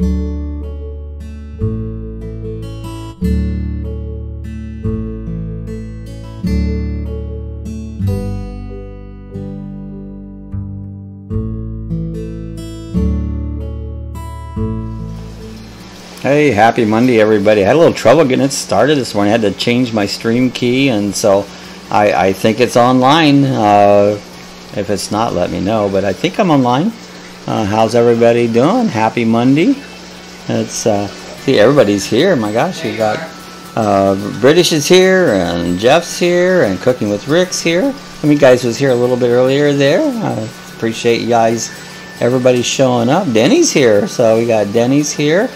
Hey, happy Monday everybody. I had a little trouble getting it started this morning. I had to change my stream key, and so I think it's online. If it's not, let me know, but I think I'm online. How's everybody doing? Happy Monday. It's see, everybody's here. My gosh, you got British is here, and Jeff's here, and Cooking with Rick's here. I mean, guys was here a little bit earlier there. Appreciate you guys, everybody showing up. Denny's here, so we got Denny's here.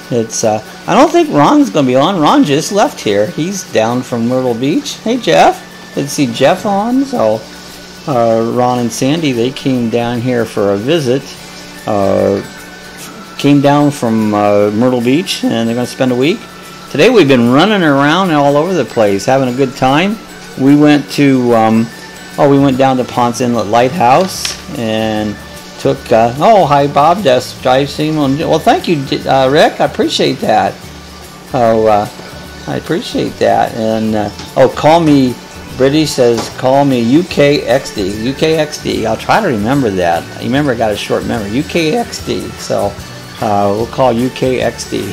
It's I don't think Ron's gonna be on. Ron just left here. He's down from Myrtle Beach. Hey Jeff, let's see Jeff on. So Ron and Sandy, they came down here for a visit. Came down from Myrtle Beach, and they're gonna spend a week. Today we've been running around all over the place, having a good time. We went to we went down to Ponce Inlet Lighthouse and took oh, hi Bob, that's drive scene. Well, thank you, Rick, I appreciate that. I appreciate that. And oh, call me, British says call me UKXD. I'll try to remember that. I remember I got a short memory, UKXD. So we'll call UKXD.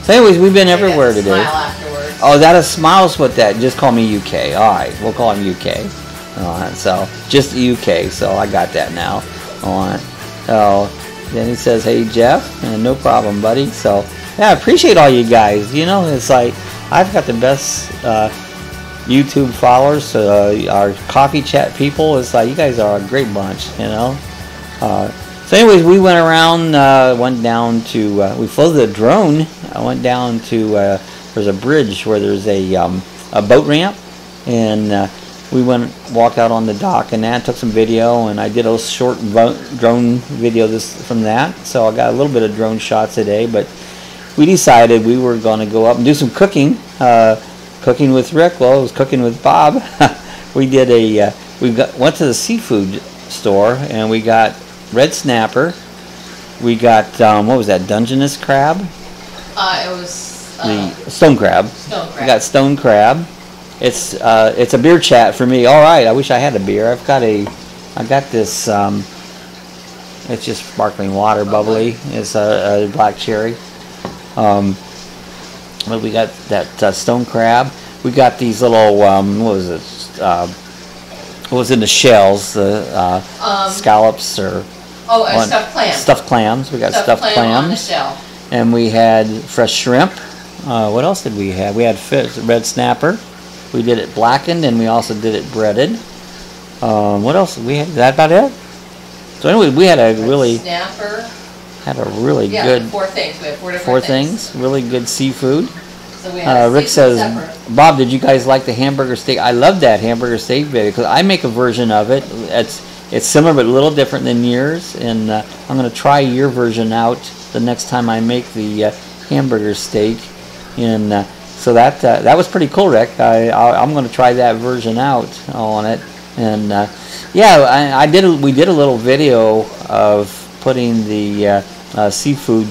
So anyways, we've been everywhere today. Oh, that is Smiles with that. Just call me UK. All right, we'll call him UK. So just UK. So I got that now. On. So then he says, hey Jeff, and no problem, buddy. So yeah, I appreciate all you guys. You know, it's like I've got the best YouTube followers, our coffee chat people. It's like you guys are a great bunch, you know. So anyways, we went around, went down to we flew the drone. I went down to there's a bridge where there's a boat ramp, and we walked out on the dock and that, took some video, and I did a short drone video from that. So I got a little bit of drone shots today, but we decided we were going to go up and do some cooking. Cooking with Rick, well, it was cooking with Bob. We did went to the seafood store and we got red snapper. We got what was that, Dungeness crab? It was the stone crab. Stone crab. We got stone crab. It's a beer chat for me. All right, I wish I had a beer. I got this. It's just sparkling water, bubbly. It's a black cherry. But we got that stone crab. We got these little what was it? What was in the shells? The scallops or stuffed clams. Stuffed clams. We got stuffed clams on the shell. And we had fresh shrimp. What else did we have? We had red snapper. We did it blackened, and we also did it breaded. What else did we have? Is that about it? So anyway, we had a really snapper. Had a really good 4 things. We had 4 different four things. Really good seafood. So we had Rick says, separate. Bob, did you guys like the hamburger steak? I love that hamburger steak video because I make a version of it. It's similar but a little different than yours, and I'm going to try your version out the next time I make the hamburger steak. And so that was pretty cool, Rick. I'm going to try that version out on it. And yeah, we did a little video of putting the seafood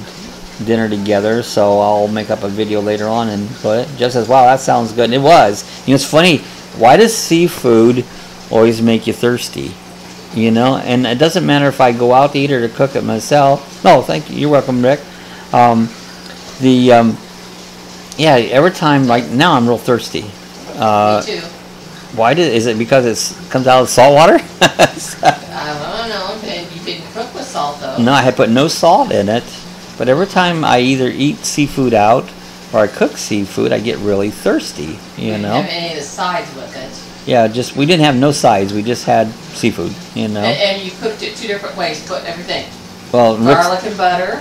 dinner together. So I'll make up a video later on and put it. Jeff says, "Wow, that sounds good." And it was. You know, it's funny. Why does seafood always make you thirsty? You know, and it doesn't matter if I go out to eat or to cook it myself. No, thank you. You're welcome, Rick. Yeah, every time, like now, I'm real thirsty. Me too. Why is it because it comes out of salt water? I don't know. You didn't cook with salt though. No, I had put no salt in it. But every time I either eat seafood out or I cook seafood, I get really thirsty. You know. Didn't have any of the sides with it. Yeah, we didn't have no sides. We just had seafood. You know. And you cooked it 2 different ways. Put everything. Well, garlic and butter,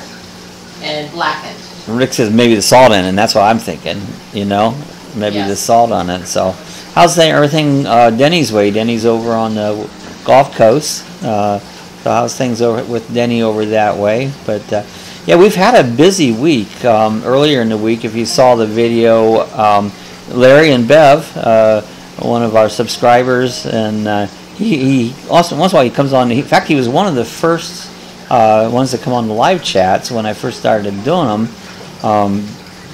and blackened. Rick says maybe the salt in, and that's what I'm thinking. You know, maybe the salt on it. So, how's everything Denny's way? Denny's over on the Gulf Coast. So how's things over with Denny over that way? But yeah, we've had a busy week. Earlier in the week, if you saw the video, Larry and Bev, one of our subscribers, and he also once in a while he comes on. In fact, he was one of the first ones that come on the live chats when I first started doing them.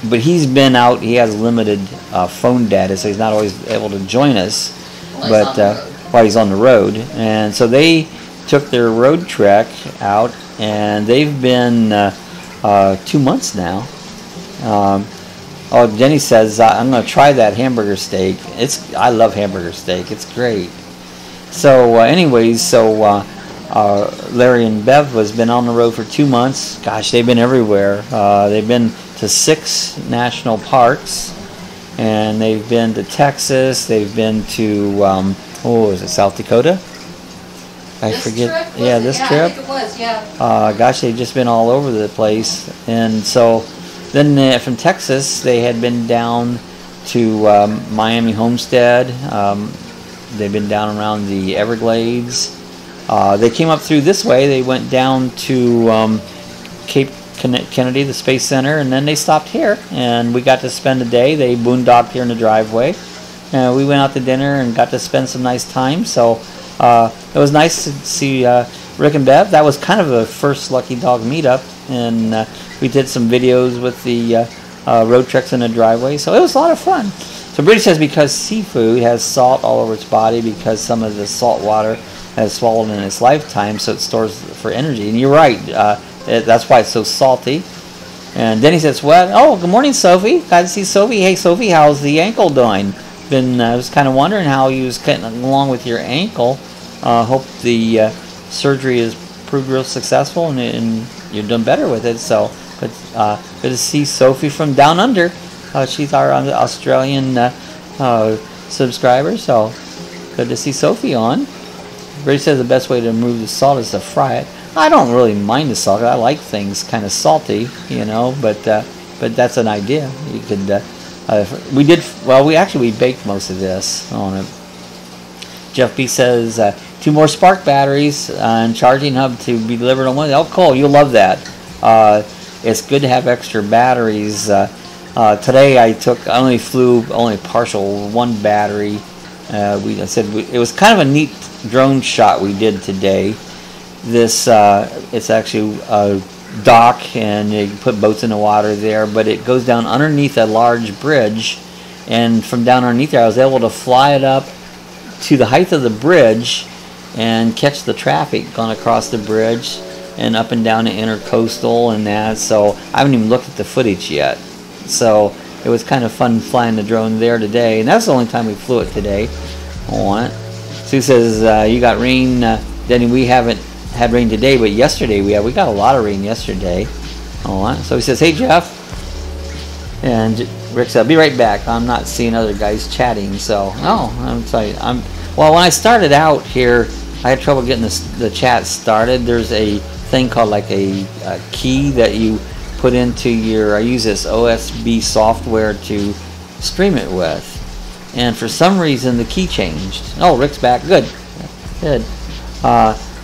But he's been out. He has limited phone data, so he's not always able to join us. While he's on the road, and so they took their Roadtrek out, and they've been 2 months now. Jenny says I'm going to try that hamburger steak. I love hamburger steak. It's great. So Larry and Bev has been on the road for 2 months. Gosh, they've been everywhere. They've been to 6 national parks, and they've been to Texas. They've been to is it South Dakota? I forget. This trip. I think it was. Yeah. Gosh, they've just been all over the place, and so then from Texas they had been down to Miami Homestead. They've been down around the Everglades. They came up through this way. They went down to Cape Kennedy, the Space Center, and then they stopped here, and we got to spend a day. They boondocked here in the driveway. We went out to dinner and got to spend some nice time. So it was nice to see Rick and Bev. That was kind of a first Lucky Dog meetup, and we did some videos with the Roadtreks in the driveway. So it was a lot of fun. So Brady says because seafood has salt all over its body because some of the salt water has swallowed in its lifetime, so it stores for energy. And you're right. That's why it's so salty. And then he says, "What? Oh, good morning, Sophie. Glad to see Sophie. Hey, Sophie, how's the ankle doing? I was kind of wondering how you was getting along with your ankle. Hope the surgery has proved real successful and you're doing better with it. So, good to see Sophie from down under. She's our Australian subscriber. So, good to see Sophie on. Brady says the best way to remove the salt is to fry it. I don't really mind the salt. I like things kind of salty, But that's an idea. You could. We baked most of this on it. Jeff B says 2 more spark batteries and charging hub to be delivered on Wednesday. Oh, cool! You'll love that. It's good to have extra batteries. Today I only flew partial 1 battery. It was kind of a neat drone shot we did today. This it's actually a dock, and you can put boats in the water there, but it goes down underneath a large bridge, and from down underneath there I was able to fly it up to the height of the bridge and catch the traffic going across the bridge and up and down the intercoastal and that. So I haven't even looked at the footage yet, so it was kind of fun flying the drone there today, and that's the only time we flew it today on it. Sue says you got rain, Denny. We haven't had rain today, but yesterday we got a lot of rain yesterday. So he says, "Hey Jeff," and Rick said, "I'll be right back. I'm not seeing other guys chatting." So I'm sorry. When I started out here, I had trouble getting the chat started. There's a thing called like a key that you put into I use this OSB software to stream it with, and for some reason the key changed. Oh, Rick's back. Good.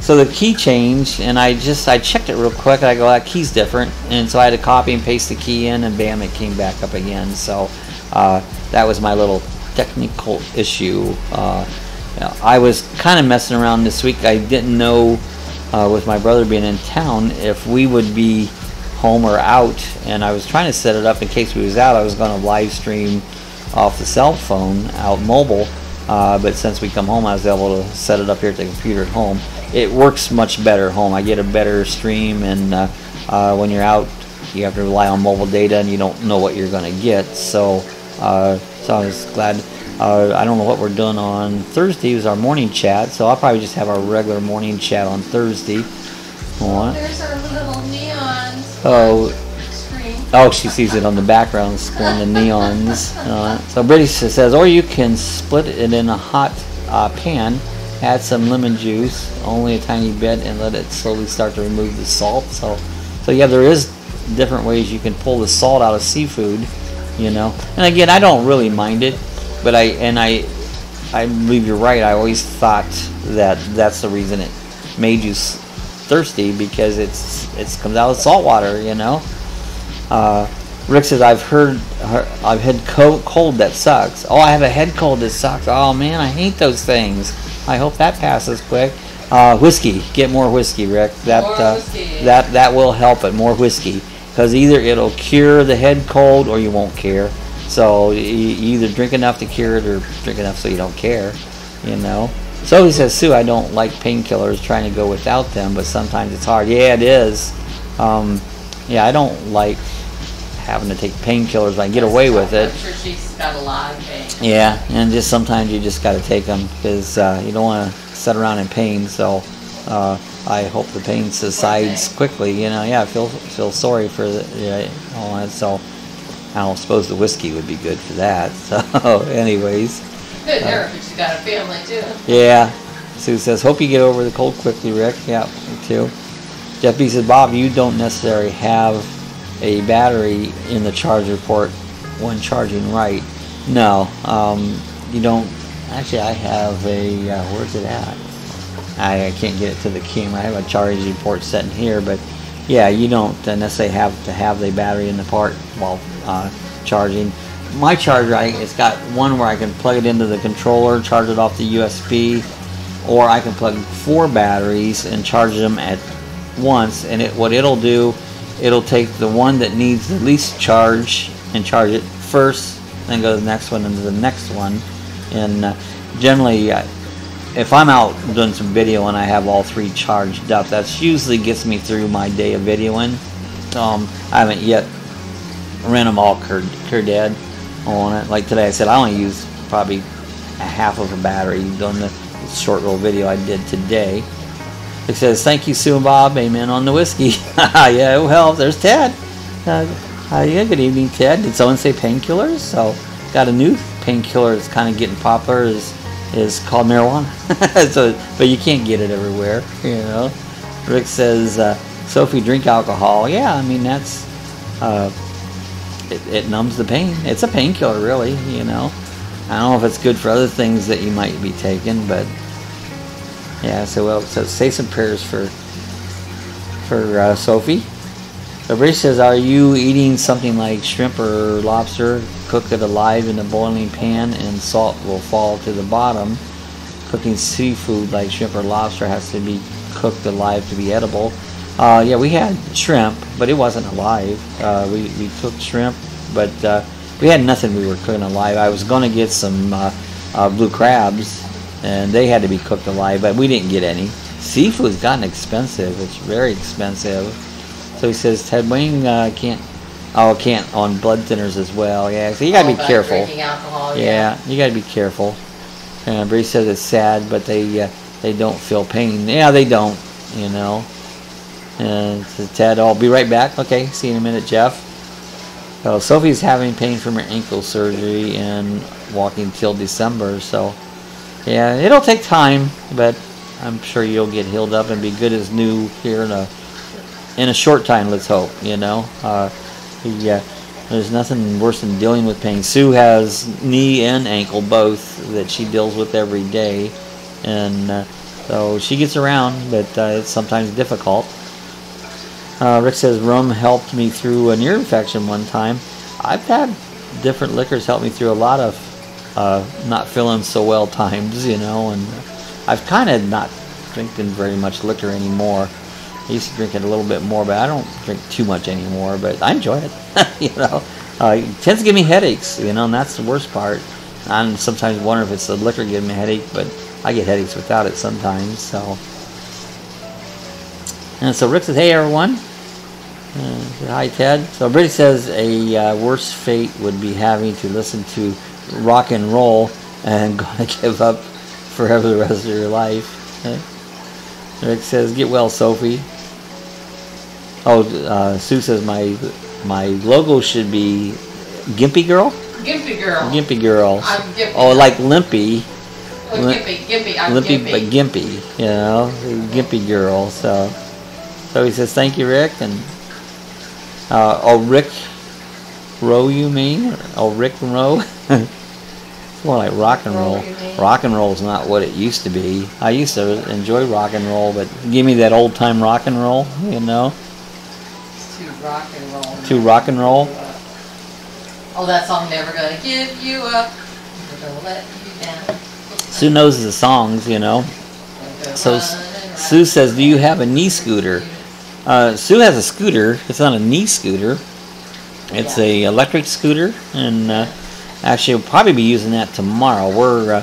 So the key changed, and I checked it real quick, and I go, that key's different, and so I had to copy and paste the key in, and bam, it came back up again. So that was my little technical issue. I was kind of messing around this week. I didn't know, with my brother being in town, if we would be home or out, and I was trying to set it up in case we was out. I was going to live stream off the cell phone out mobile, but since we come home, I was able to set it up here at the computer at home. It works much better at home. I get a better stream, and when you're out, you have to rely on mobile data, and you don't know what you're going to get. So I was glad. I don't know what we're doing on Thursday. It was our morning chat, so I'll probably just have our regular morning chat on Thursday. There's our little neons. Screen. Oh, she sees it on the background screen, the neons. So British says, or you can split it in a hot pan. Add some lemon juice, only a tiny bit, and let it slowly start to remove the salt. So yeah, there is different ways you can pull the salt out of seafood, And again, I don't really mind it, but I believe you're right. I always thought that's the reason it made you thirsty, because it comes out of salt water, Rick says, I've had cold that sucks. Oh, I have a head cold that sucks. Oh man, I hate those things. I hope that passes quick. Whiskey. Get more whiskey, Rick. That More whiskey. that will help it. More whiskey, because either it'll cure the head cold or you won't care. So you either drink enough to cure it or drink enough so you don't care. You know. So he says, Sue, I don't like painkillers. Trying to go without them, but sometimes it's hard. Yeah, it is. Yeah, I don't like having to take painkillers. I get away with it. I'm sure she's got a lot of pain. Yeah, and just sometimes you just got to take them because you don't want to sit around in pain. So I hope the pain subsides quickly. You know, yeah, I feel sorry for all that. So I don't suppose the whiskey would be good for that. So, anyways. Good nerve, but she's got a family too. Yeah. Sue says, hope you get over the cold quickly, Rick. Yeah, me too. Jeff B says, Bob, you don't necessarily have a battery in the charger port when charging right. No, you don't. Actually, I have a, where's it at? I can't get it to the camera. I have a charging port set in here, but yeah, you don't necessarily have to have the battery in the port while charging. My charger, it's got one where I can plug it into the controller, charge it off the USB, or I can plug 4 batteries and charge them at once. And what it'll do, it'll take the one that needs the least charge and charge it first, then go to the next one and to the next one. And generally, if I'm out doing some video and I have all 3 charged up, that usually gets me through my day of videoing. I haven't yet ran them all clear dead on it. Like today, I said I only used probably a half of a battery doing the short little video I did today. It says, thank you, Sue and Bob. Amen on the whiskey. Yeah, well, there's Ted. Yeah, good evening, Ted. Did someone say painkillers? So, got a new painkiller that's kind of getting popular is called marijuana. But you can't get it everywhere, you know. Rick says, Sophie, drink alcohol. Yeah, I mean, that's, it numbs the pain. It's a painkiller, really, you know. I don't know if it's good for other things that you might be taking, but yeah, so say some prayers for Sophie. So Rich says, are you eating something like shrimp or lobster, cooked it alive in a boiling pan and salt will fall to the bottom? Cooking seafood like shrimp or lobster has to be cooked alive to be edible. Yeah, we had shrimp, but it wasn't alive. We took shrimp, but we had nothing we were cooking alive. I was going to get some blue crabs, and they had to be cooked alive, but we didn't get any. Seafood's gotten expensive. It's very expensive. So he says, Ted Wayne can't on blood thinners as well. Yeah, so you got to be careful. Drinking alcohol, yeah, you got to be careful. And Bree says it's sad, but they don't feel pain. Yeah, they don't, you know. And says, Ted, I'll be right back. Okay, see you in a minute, Jeff. So Sophie's having pain from her ankle surgery and walking till December. So yeah, it'll take time, but I'm sure you'll get healed up and be good as new here in a short time. Let's hope. You know, there's nothing worse than dealing with pain. Sue has knee and ankle both that she deals with every day, and so she gets around, but it's sometimes difficult. Rick says, rum helped me through an ear infection one time. I've had different liquors help me through a lot of not feeling so well times, you know, and I've kind of not drinking very much liquor anymore. I used to drink it a little bit more, but I don't drink too much anymore, but I enjoy it, you know. It tends to give me headaches, you know, and that's the worst part. I sometimes wonder if it's the liquor giving me a headache, but I get headaches without it sometimes, so. And so Rick says, hey everyone. Hi Ted. So Brittany says a worse fate would be having to listen to rock and roll and gonna give up forever the rest of your life. Okay. Rick says, get well, Sophie. Oh, Sue says my logo should be Gimpy Girl? Gimpy Girl. Gimpy Girl. I'm Gimpy. Oh, like Limpy. Oh, Gimpy. I'm Limpy, Gimpy. but Gimpy, you know, Gimpy Girl. So he says, thank you, Rick. And Rick Row, you mean? Rick and Row? It's more like rock and roll. Rock and roll is not what it used to be. I used to enjoy rock and roll, but give me that old time rock and roll, you know? It's too rock and roll. Too rock and roll? Oh, that song, Never Gonna Give You Up, Never Gonna Let You Down. Sue knows the songs, you know. So Sue says, do you have a knee scooter? Sue has a scooter. It's not a knee scooter. It's a electric scooter, and actually we'll probably be using that tomorrow. We're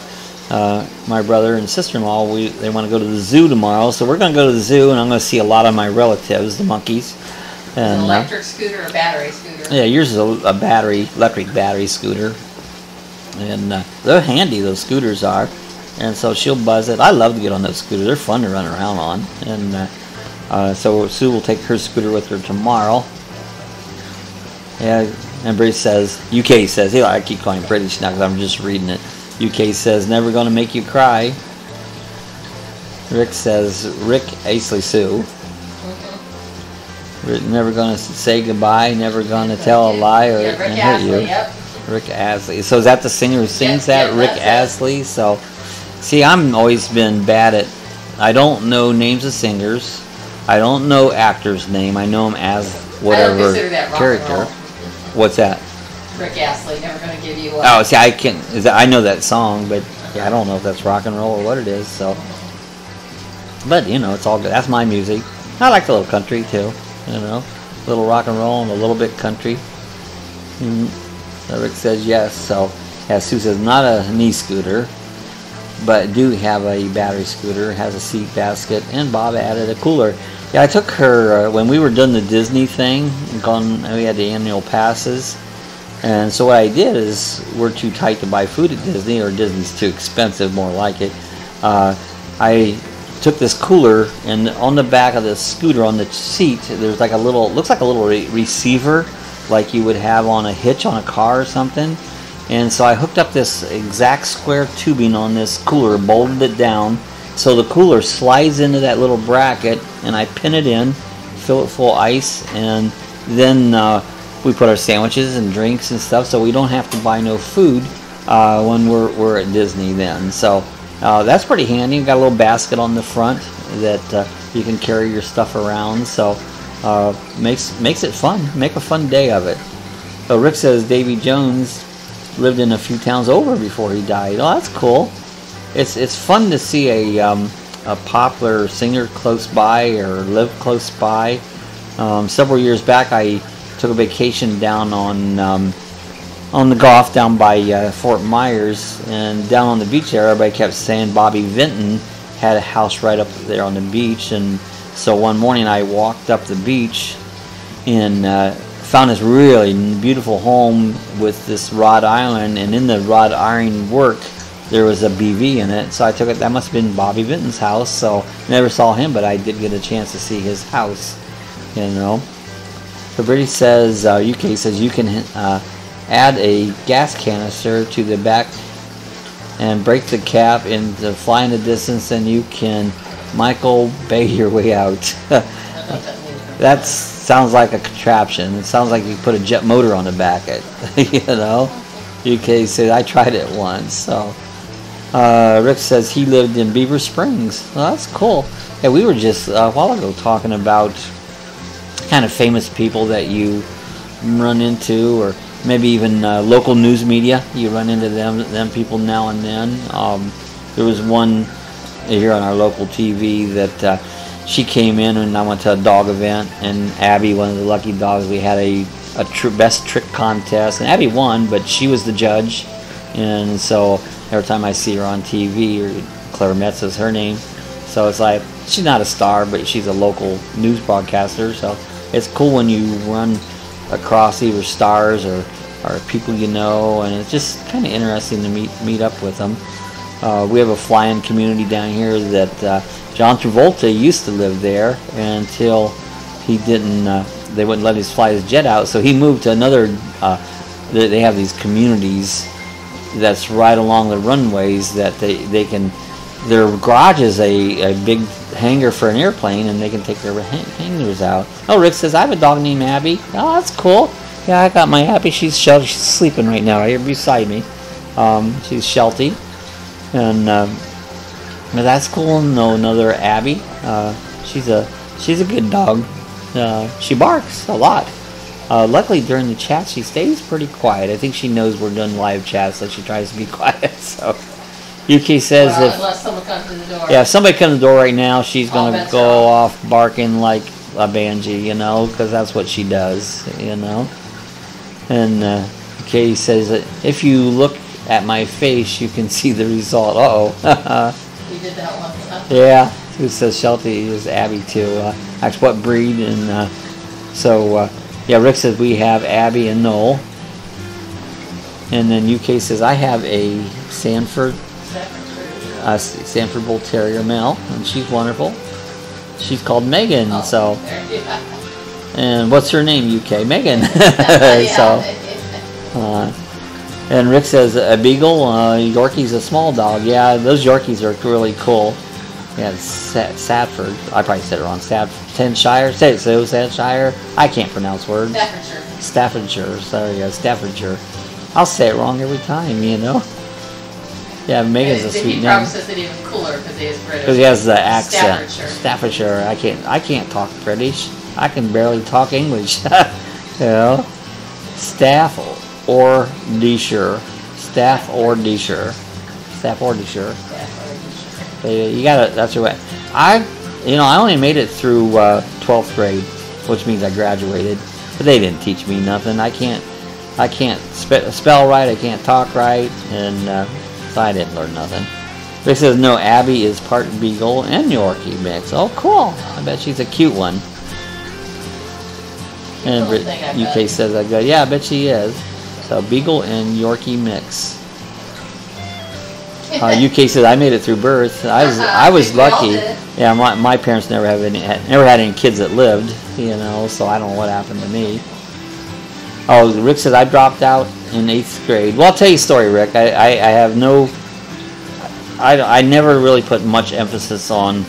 my brother and sister-in-law, they want to go to the zoo tomorrow, so we're going to go to the zoo, and I'm going to see a lot of my relatives, the monkeys. And, an electric scooter or battery scooter? Yeah, yours is a electric battery scooter. And they're handy, those scooters are. And so she'll buzz it. I love to get on those scooters. They're fun to run around on. And so Sue will take her scooter with her tomorrow. Yeah, and British says, UK says, I keep calling British now because I'm just reading it. UK says, never going to make you cry. Rick says, Rick Aisley Sue. Never going to say goodbye, never going to tell a lie or hurt you. Yep. Rick Astley. So is that the singer who sings that? Rick Astley? So, see, I'm always been bad at, I don't know names of singers. I don't know actors' name. I know them as whatever character. What's that? Rick Astley, never going to give you Oh, see, I know that song, but yeah, I don't know if that's rock and roll or what it is. So, but it's all good. That's my music. I like a little country too. A little rock and roll and a little bit country. Rick says yes. So, yeah, Sue says not a knee scooter, but do have a battery scooter. Has a seat basket, and Bob added a cooler. Yeah, I took her when we were doing the Disney thing. We had the annual passes, and so what I did is we're too tight to buy food at Disney, or Disney's too expensive, more like it. I took this cooler, and on the back of the scooter, on the seat, there's like looks like a little receiver, like you would have on a hitch on a car or something. And so I hooked up this exact square tubing on this cooler, bolted it down, so the cooler slides into that little bracket, and I pin it in, fill it full of ice, and then we put our sandwiches and drinks and stuff, so we don't have to buy no food when we're at Disney then. So that's pretty handy. Got a little basket on the front that you can carry your stuff around, so makes it fun. Make a fun day of it. So Rick says Davy Jones lived in a few towns over before he died. Oh, that's cool. It's fun to see a popular singer close by or live close by. Several years back, I took a vacation down on the Gulf down by Fort Myers, and down on the beach there, everybody kept saying Bobby Vinton had a house right up there on the beach. And so one morning I walked up the beach and found this really beautiful home with this wrought iron, and in the wrought iron work there was a BV in it. So I took it, that must have been Bobby Vinton's house. So never saw him, but I did get a chance to see his house. So Brady says, UK says you can add a gas canister to the back and break the cap and fly in the distance, and you can Michael Bay your way out. That sounds like a contraption. It sounds like you put a jet motor on the back of it. UK said I tried it once. So Rick says he lived in Beaver Springs. Well, that's cool. Yeah, we were just a while ago talking about kind of famous people that you run into, or maybe even local news media. You run into them people now and then. There was one here on our local TV that she came in, and I went to a dog event, and Abby, one of the lucky dogs, we had a best trick contest, and Abby won, but she was the judge. And so every time I see her on TV, or Claire Metz is her name, so it's like she's not a star, but she's a local news broadcaster. So it's cool when you run across either stars or people and it's just kind of interesting to meet up with them. We have a flying community down here that John Travolta used to live there until he didn't. They wouldn't let him fly his jet out, so he moved to another. They have these communities that's right along the runways that they can. Their garage is a big hangar for an airplane, and they can take their hangars out. Oh, Rick says I have a dog named Abby. Oh, that's cool. Yeah, I got my Abby. She's sleeping right now, right here beside me. She's Sheltie, and that's cool. No, another Abby. She's a good dog. She barks a lot. Luckily, during the chat, she stays pretty quiet. I think she knows we're doing live chat, so she tries to be quiet. So, UK says Well, if unless someone comes to the door. if somebody comes to the door right now, she's All gonna bets go are off barking like a banshee, you know, because that's what she does, you know. And UK says that if you look at my face, you can see the result. Uh-oh. We did that once. Yeah. Who says Shelty is Abby too? That's what breed, and yeah. Rick says we have Abby and Noel, and then UK says I have a Sanford Bull Terrier male, and she's wonderful. She's called Megan. Oh, so, yeah. and what's her name? UK Megan. Yeah. And Rick says a beagle. Yorkie's a small dog. Yeah, those Yorkies are really cool. Yeah, Sadford. I probably said it wrong. Staffordshire. Say it so. Staffordshire. I can't pronounce words. Staffordshire. Sorry, Staffordshire. I'll say it wrong every time, you know. Yeah, Megan's a sweet name. He probably says it even cooler because he is British. Because he has the accent. Staffordshire. I can't talk British. I can barely talk English. You know. Staffordshire. You gotta. That's your way. I only made it through 12th grade, which means I graduated. But they didn't teach me nothing. I can't spell right. I can't talk right, and so I didn't learn nothing. Rick says no. Abby is part Beagle and Yorkie mix. Oh, cool. I bet she's a cute one. And UK says I go. Yeah, I bet she is. So Beagle and Yorkie mix. UK says I made it through birth. I was lucky. Yeah, my parents never had any kids that lived, you know. So I don't know what happened to me. Oh, Rick says I dropped out in 8th grade. Well, I'll tell you a story, Rick. I never really put much emphasis on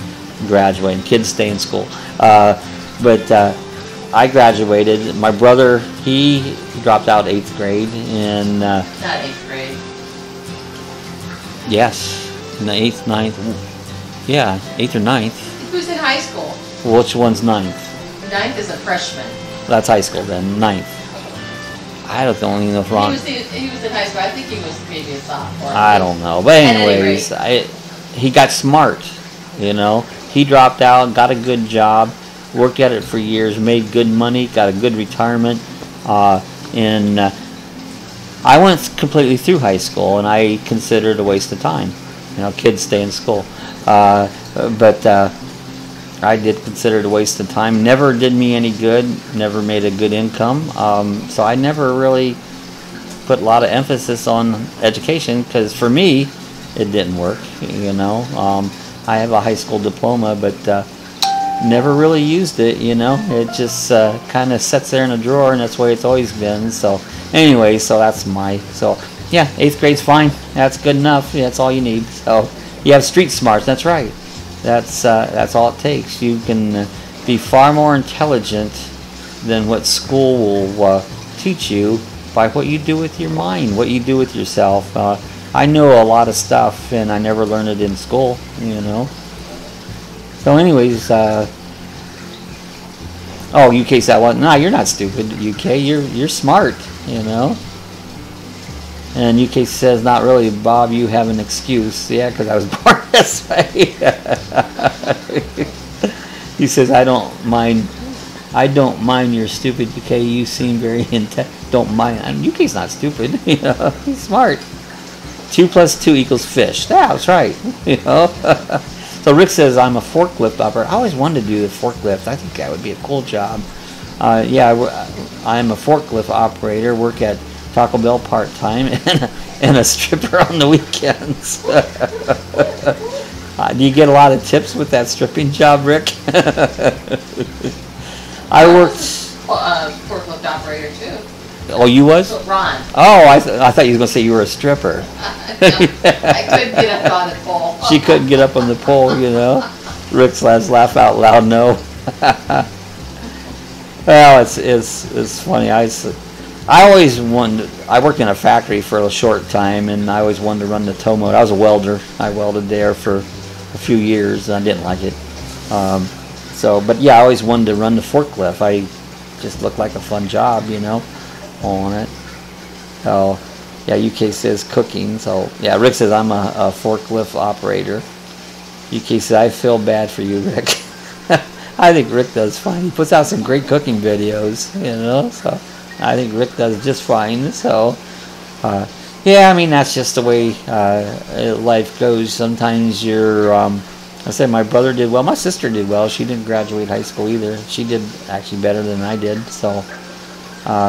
graduating. Kids stay in school, but I graduated. My brother, he dropped out 8th grade, and not 8th grade. Yes, in the 8th, 9th. Yeah, 8th or 9th. Who's in high school? Which one's 9th? 9th is a freshman. That's high school then. 9th. I don't even know if wrong. He was in high school. I think he was maybe a sophomore. I don't know, but anyways, he got smart. You know, he dropped out, got a good job, worked at it for years, made good money, got a good retirement, and I went completely through high school, and I consider it a waste of time. You know, kids stay in school, but I did consider it a waste of time. Never did me any good. Never made a good income. So I never really put a lot of emphasis on education because for me, it didn't work. You know, I have a high school diploma, but never really used it. You know, it just kind of sits there in a drawer, and that's the way it's always been. So anyway, so yeah, 8th grade's fine. That's good enough. Yeah, that's all you need. So you have street smarts. That's right. That's all it takes. You can be far more intelligent than what school will teach you by what you do with your mind, what you do with yourself. I know a lot of stuff, and I never learned it in school. You know. So, anyways, UK said, "Well, no, you're not stupid, UK. You're smart. You know." And UK says, not really, Bob, you have an excuse. Yeah, because I was born this way. He says, I don't mind you're stupid, UK. You seem very don't mind. UK's not stupid. You know, he's smart. 2 + 2 = fish. Yeah, that's right. You know. So Rick says, I'm a forklift operator. I always wanted to do the forklift. I think that would be a cool job. Yeah, I'm a forklift operator, work at Taco Bell part-time, and a stripper on the weekends. Do you get a lot of tips with that stripping job, Rick? I worked... forklift operator, too. Oh, you was? Ron. Oh, I thought you were going to say you were a stripper. No, I couldn't get up on the pole. She couldn't get up on the pole, you know. Rick's laugh out loud, no. Well, it's funny. I always wanted. I worked in a factory for a short time, and I always wanted to run the tow motor. I was a welder. I welded there for a few years. I didn't like it. But yeah, I always wanted to run the forklift. I just looked like a fun job, you know, on it. So Yeah, UK says cooking. So yeah, Rick says I'm a forklift operator. UK says I feel bad for you, Rick. I think Rick does fine. He puts out some great cooking videos, you know. So I think Rick does just fine. So yeah, I mean that's just the way life goes. Sometimes you're. I said my brother did well. My sister did well. She didn't graduate high school either. She did actually better than I did. So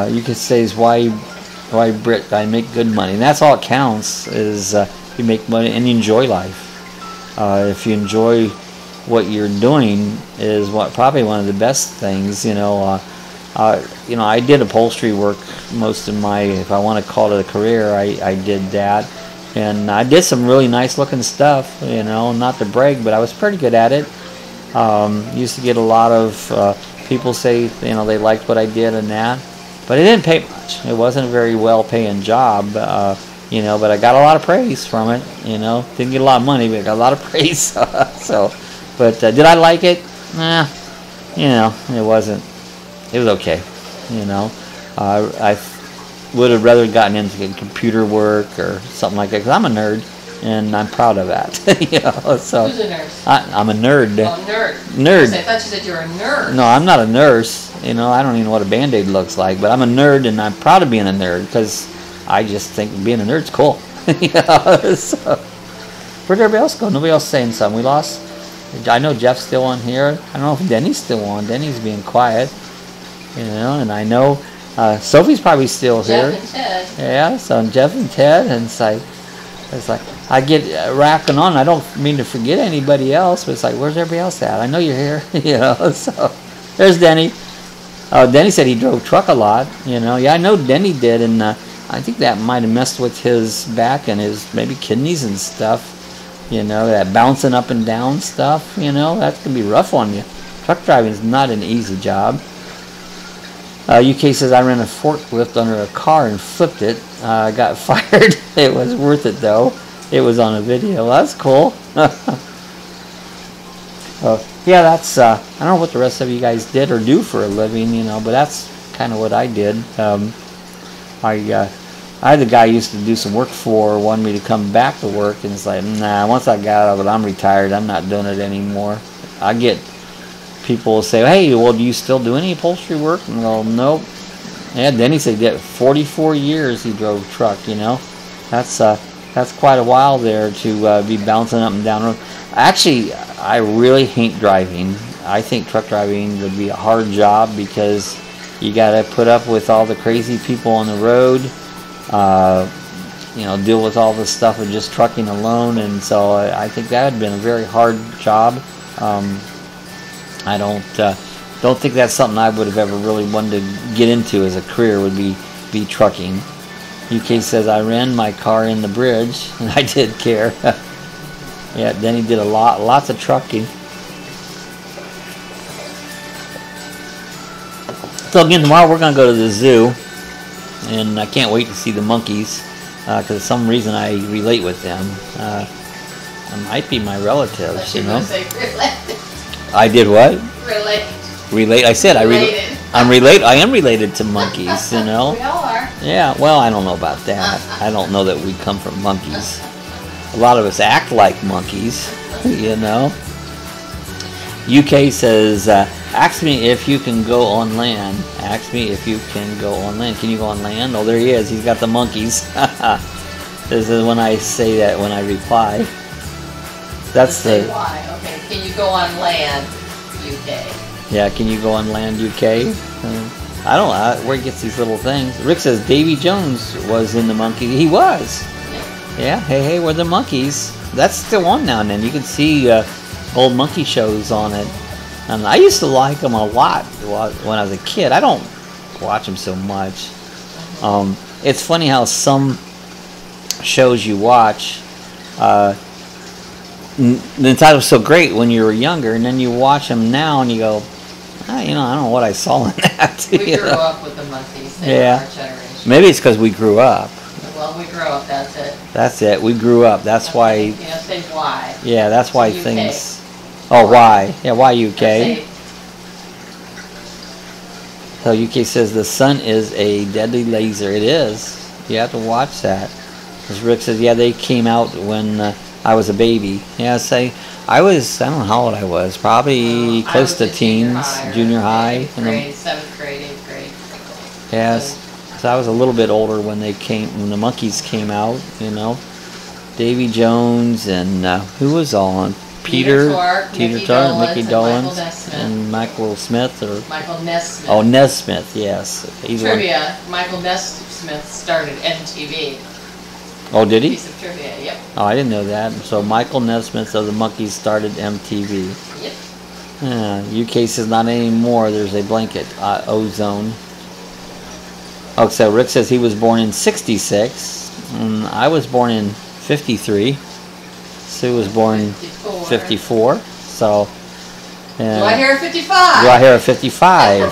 you could say is why Britt, I make good money. And that's all it counts is you make money and you enjoy life. If you enjoy what you're doing is probably one of the best things. You know, I did upholstery work most of my, if I want to call it a career, I did that. And I did some really nice looking stuff, you know, not to brag, but I was pretty good at it. Used to get a lot of people say, you know, they liked what I did and that. But it didn't pay much. It wasn't a very well paying job, you know, but I got a lot of praise from it, you know. Didn't get a lot of money, but I got a lot of praise. So, but did I like it? Nah, you know, it wasn't. It was okay, you know. I would have rather gotten into computer work or something like that because I'm a nerd and I'm proud of that. You know, so who's a nurse? I'm a nerd. Oh, nerd. Nerd. I thought you said you were a nerd. No, I'm not a nurse. You know, I don't even know what a Band-Aid looks like, but I'm a nerd and I'm proud of being a nerd because I just think being a nerd's cool. You know, so where'd everybody else go? Nobody else saying something. We lost. I know Jeff's still on here. I don't know if Denny's still on. Denny's being quiet. You know, and I know Sophie's probably still here. Jeff and Ted. Yeah, so Jeff and Ted, and it's like I get racking on. I don't mean to forget anybody else, but it's like, where's everybody else at? I know you're here. You know, so there's Denny. Denny said he drove truck a lot. You know, yeah, I know Denny did, and I think that might have messed with his back and his maybe kidneys and stuff. You know, that bouncing up and down stuff. You know, that can be rough on you. Truck driving is not an easy job. UK says I ran a forklift under a car and flipped it. I got fired. It was worth it though. It was on a video. Well, that's cool. Yeah, that's. I don't know what the rest of you guys did or do for a living, you know, but that's kind of what I did. I had the guy I used to do some work for wanted me to come back to work, and it's like, nah. Once I got out of it, I'm retired. I'm not doing it anymore. I get. People will say, hey, well, do you still do any upholstery work? And I'll go, nope. Yeah, then he said, yeah, 44 years he drove truck, you know. That's quite a while there to be bouncing up and down the road. Actually, I really hate driving. I think truck driving would be a hard job because you got to put up with all the crazy people on the road, you know, deal with all the stuff of just trucking alone. And so I think that would have been a very hard job. I don't think that's something I would have ever really wanted to get into as a career, would be trucking. UK says I ran my car in the bridge and I did care. Yeah, Denny did lots of trucking. So again, tomorrow we're going to go to the zoo, and I can't wait to see the monkeys because for some reason I relate with them. It might be my relatives, you know. I did what? Relate. I said I am related to monkeys, you know. We all are. Yeah, well, I don't know about that. I don't know that we come from monkeys. A lot of us act like monkeys, you know. UK says, ask me if you can go on land. Ask me if you can go on land. Can you go on land? Oh, there he is. He's got the monkeys. This is when I say that, when I reply. That's the... Why? Okay, can you go on land, UK? Yeah, can you go on land, UK? I don't know where he gets these little things. Rick says Davy Jones was in the Monkeys. He was. Yeah, hey, we're the Monkeys. That's still on now and then. You can see old monkey shows on it. And I used to like them a lot when I was a kid. I don't watch them so much. It's funny how some shows you watch, the title's so great when you were younger, and then you watch them now and you go, you know, I don't know what I saw in that. We grew up with the Monkeys. They were our generation. Maybe it's because we grew up. Well, we grew up, that's it. That's it. We grew up. That's why. You know, say why. Yeah, that's why UK. things. Oh, why? Yeah, why UK? So UK says the sun is a deadly laser. It is. You have to watch that. As Rick says, yeah, they came out when I was a baby. Yeah, I was, I don't know how old I was, probably close to teens, junior high. Grade, 7th grade, 8th grade. Yes, so I was a little bit older when they came, when the Monkees came out, you know. Davy Jones and who was on? Peter Tork, Mickey Dolenz, and Michael Smith, or Michael Nesmith. Oh, Nesmith, yes. He's Trivia: Michael Nesmith started MTV. Oh, did he? Piece of trivia, yep. Oh, I didn't know that. So Michael Nesmith of the Monkees started MTV. Yep. UK says not anymore. There's a blanket. Ozone. Oh, so Rick says he was born in '66. And I was born in '53. Sue was born in 54. So. Do I hear a 55? Do I hear a 55?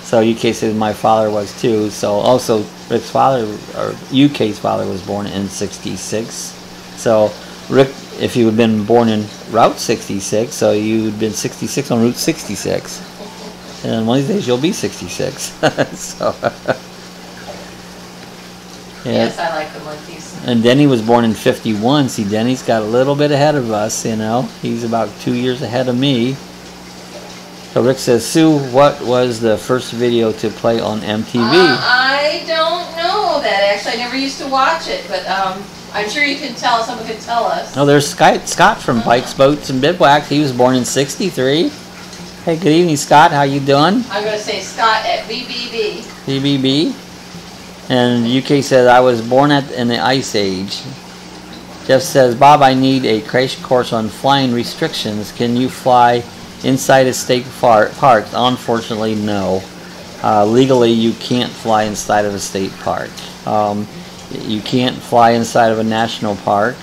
So UK says my father was too. So also Rick's father, or UK's father, was born in '66. So Rick, if you had been born in Route 66, so you'd been 66 on Route 66. And one of these days you'll be 66. So. Yeah. Yes, I like the Monkees. And Denny was born in '51. See, Denny's got a little bit ahead of us, you know. He's about 2 years ahead of me. So Rick says, Sue, what was the first video to play on MTV? I don't know that. Actually, I never used to watch it, but I'm sure you can tell. Someone could tell us. Oh, there's Scott from Bikes, Boats, and Bivouacs. He was born in '63. Hey, good evening, Scott. How you doing? I'm going to say Scott at BBB. BBB. And UK says, I was born in the Ice Age. Jeff says, Bob, I need a crash course on flying restrictions. Can you fly inside a state park? Unfortunately, no. Legally, you can't fly inside of a state park. You can't fly inside of a national park.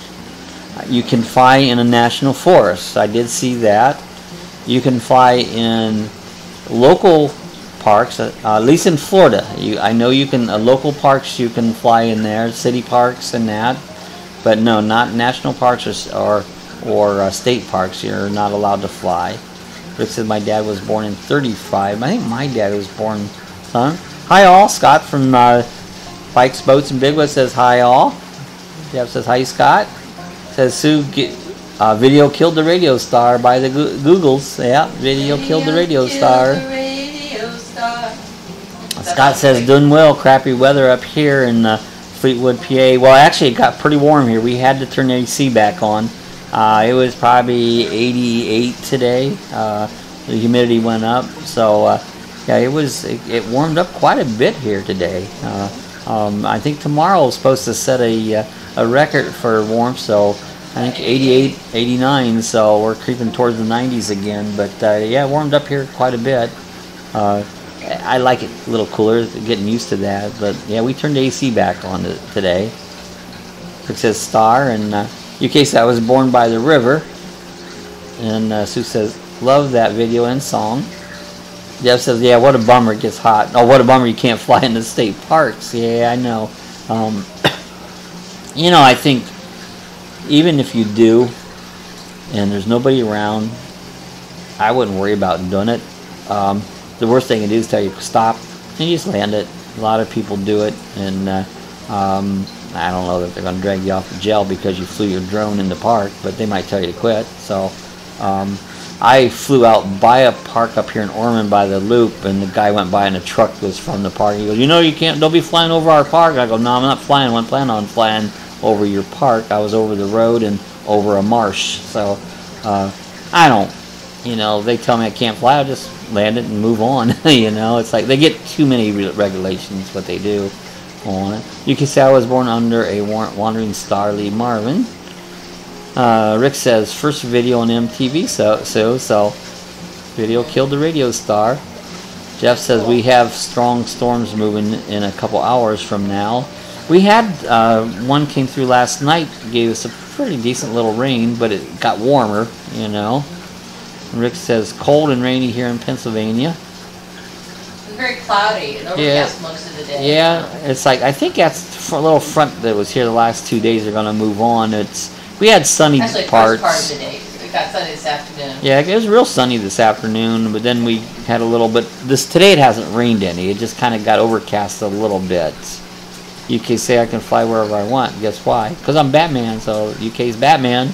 You can fly in a national forest. I did see that. You can fly in local parks, at least in Florida. I know you can, local parks you can fly in there, city parks and that, but no, not national parks or state parks. You're not allowed to fly. Rick said my dad was born in '35. I think my dad was born, son. Hi all, Scott from Bikes, Boats, and Bigwood says hi all. Jeff says hi Scott. Says Sue, video killed the radio star by the Googles. Yeah, video killed the radio star. Scott says, doing well, crappy weather up here in Fleetwood, PA. Well, actually, it got pretty warm here. We had to turn the AC back on. It was probably 88 today. The humidity went up. So, yeah, it warmed up quite a bit here today. I think tomorrow is supposed to set a record for warmth, so I think 88, 89, so we're creeping towards the 90s again. But, yeah, it warmed up here quite a bit. I like it a little cooler, getting used to that. But yeah, we turned the AC back on today. It says star, and UK says I was born by the river. And Sue says, love that video and song. Jeff says, yeah, what a bummer, it gets hot. Oh, what a bummer you can't fly into state parks. Yeah, I know. You know, I think even if you do, and there's nobody around, I wouldn't worry about doing it. The worst thing to do is tell you to stop, and you just land it. A lot of people do it, and I don't know that they're going to drag you off to jail because you flew your drone in the park, but they might tell you to quit. So I flew out by a park up here in Ormond by the Loop, and the guy went by and a truck was from the park. He goes, you know, don't be flying over our park. I go, no, I'm not flying. I wasn't planning on flying over your park. I was over the road and over a marsh. So I don't, you know, they tell me I can't fly, I'll just land it and move on. You know, it's like they get too many regulations what they do on it. You can say I was born under a wandering star, Lee Marvin. Rick says first video on MTV, so video killed the radio star. Jeff says we have strong storms moving in a couple hours from now. We had one came through last night, gave us a pretty decent little rain, but it got warmer, you know. Rick says cold and rainy here in Pennsylvania. It's very cloudy and overcast most of the day. Yeah, it's like I think that's a little front that was here the last 2 days are going to move on. We had sunny actually, parts. First part of the day. got sunny this afternoon. Yeah, it was real sunny this afternoon, but then we had a little bit. Today it hasn't rained any. It just kind of got overcast a little bit. UK say I can fly wherever I want. Guess why? Because I'm Batman. So UK's Batman.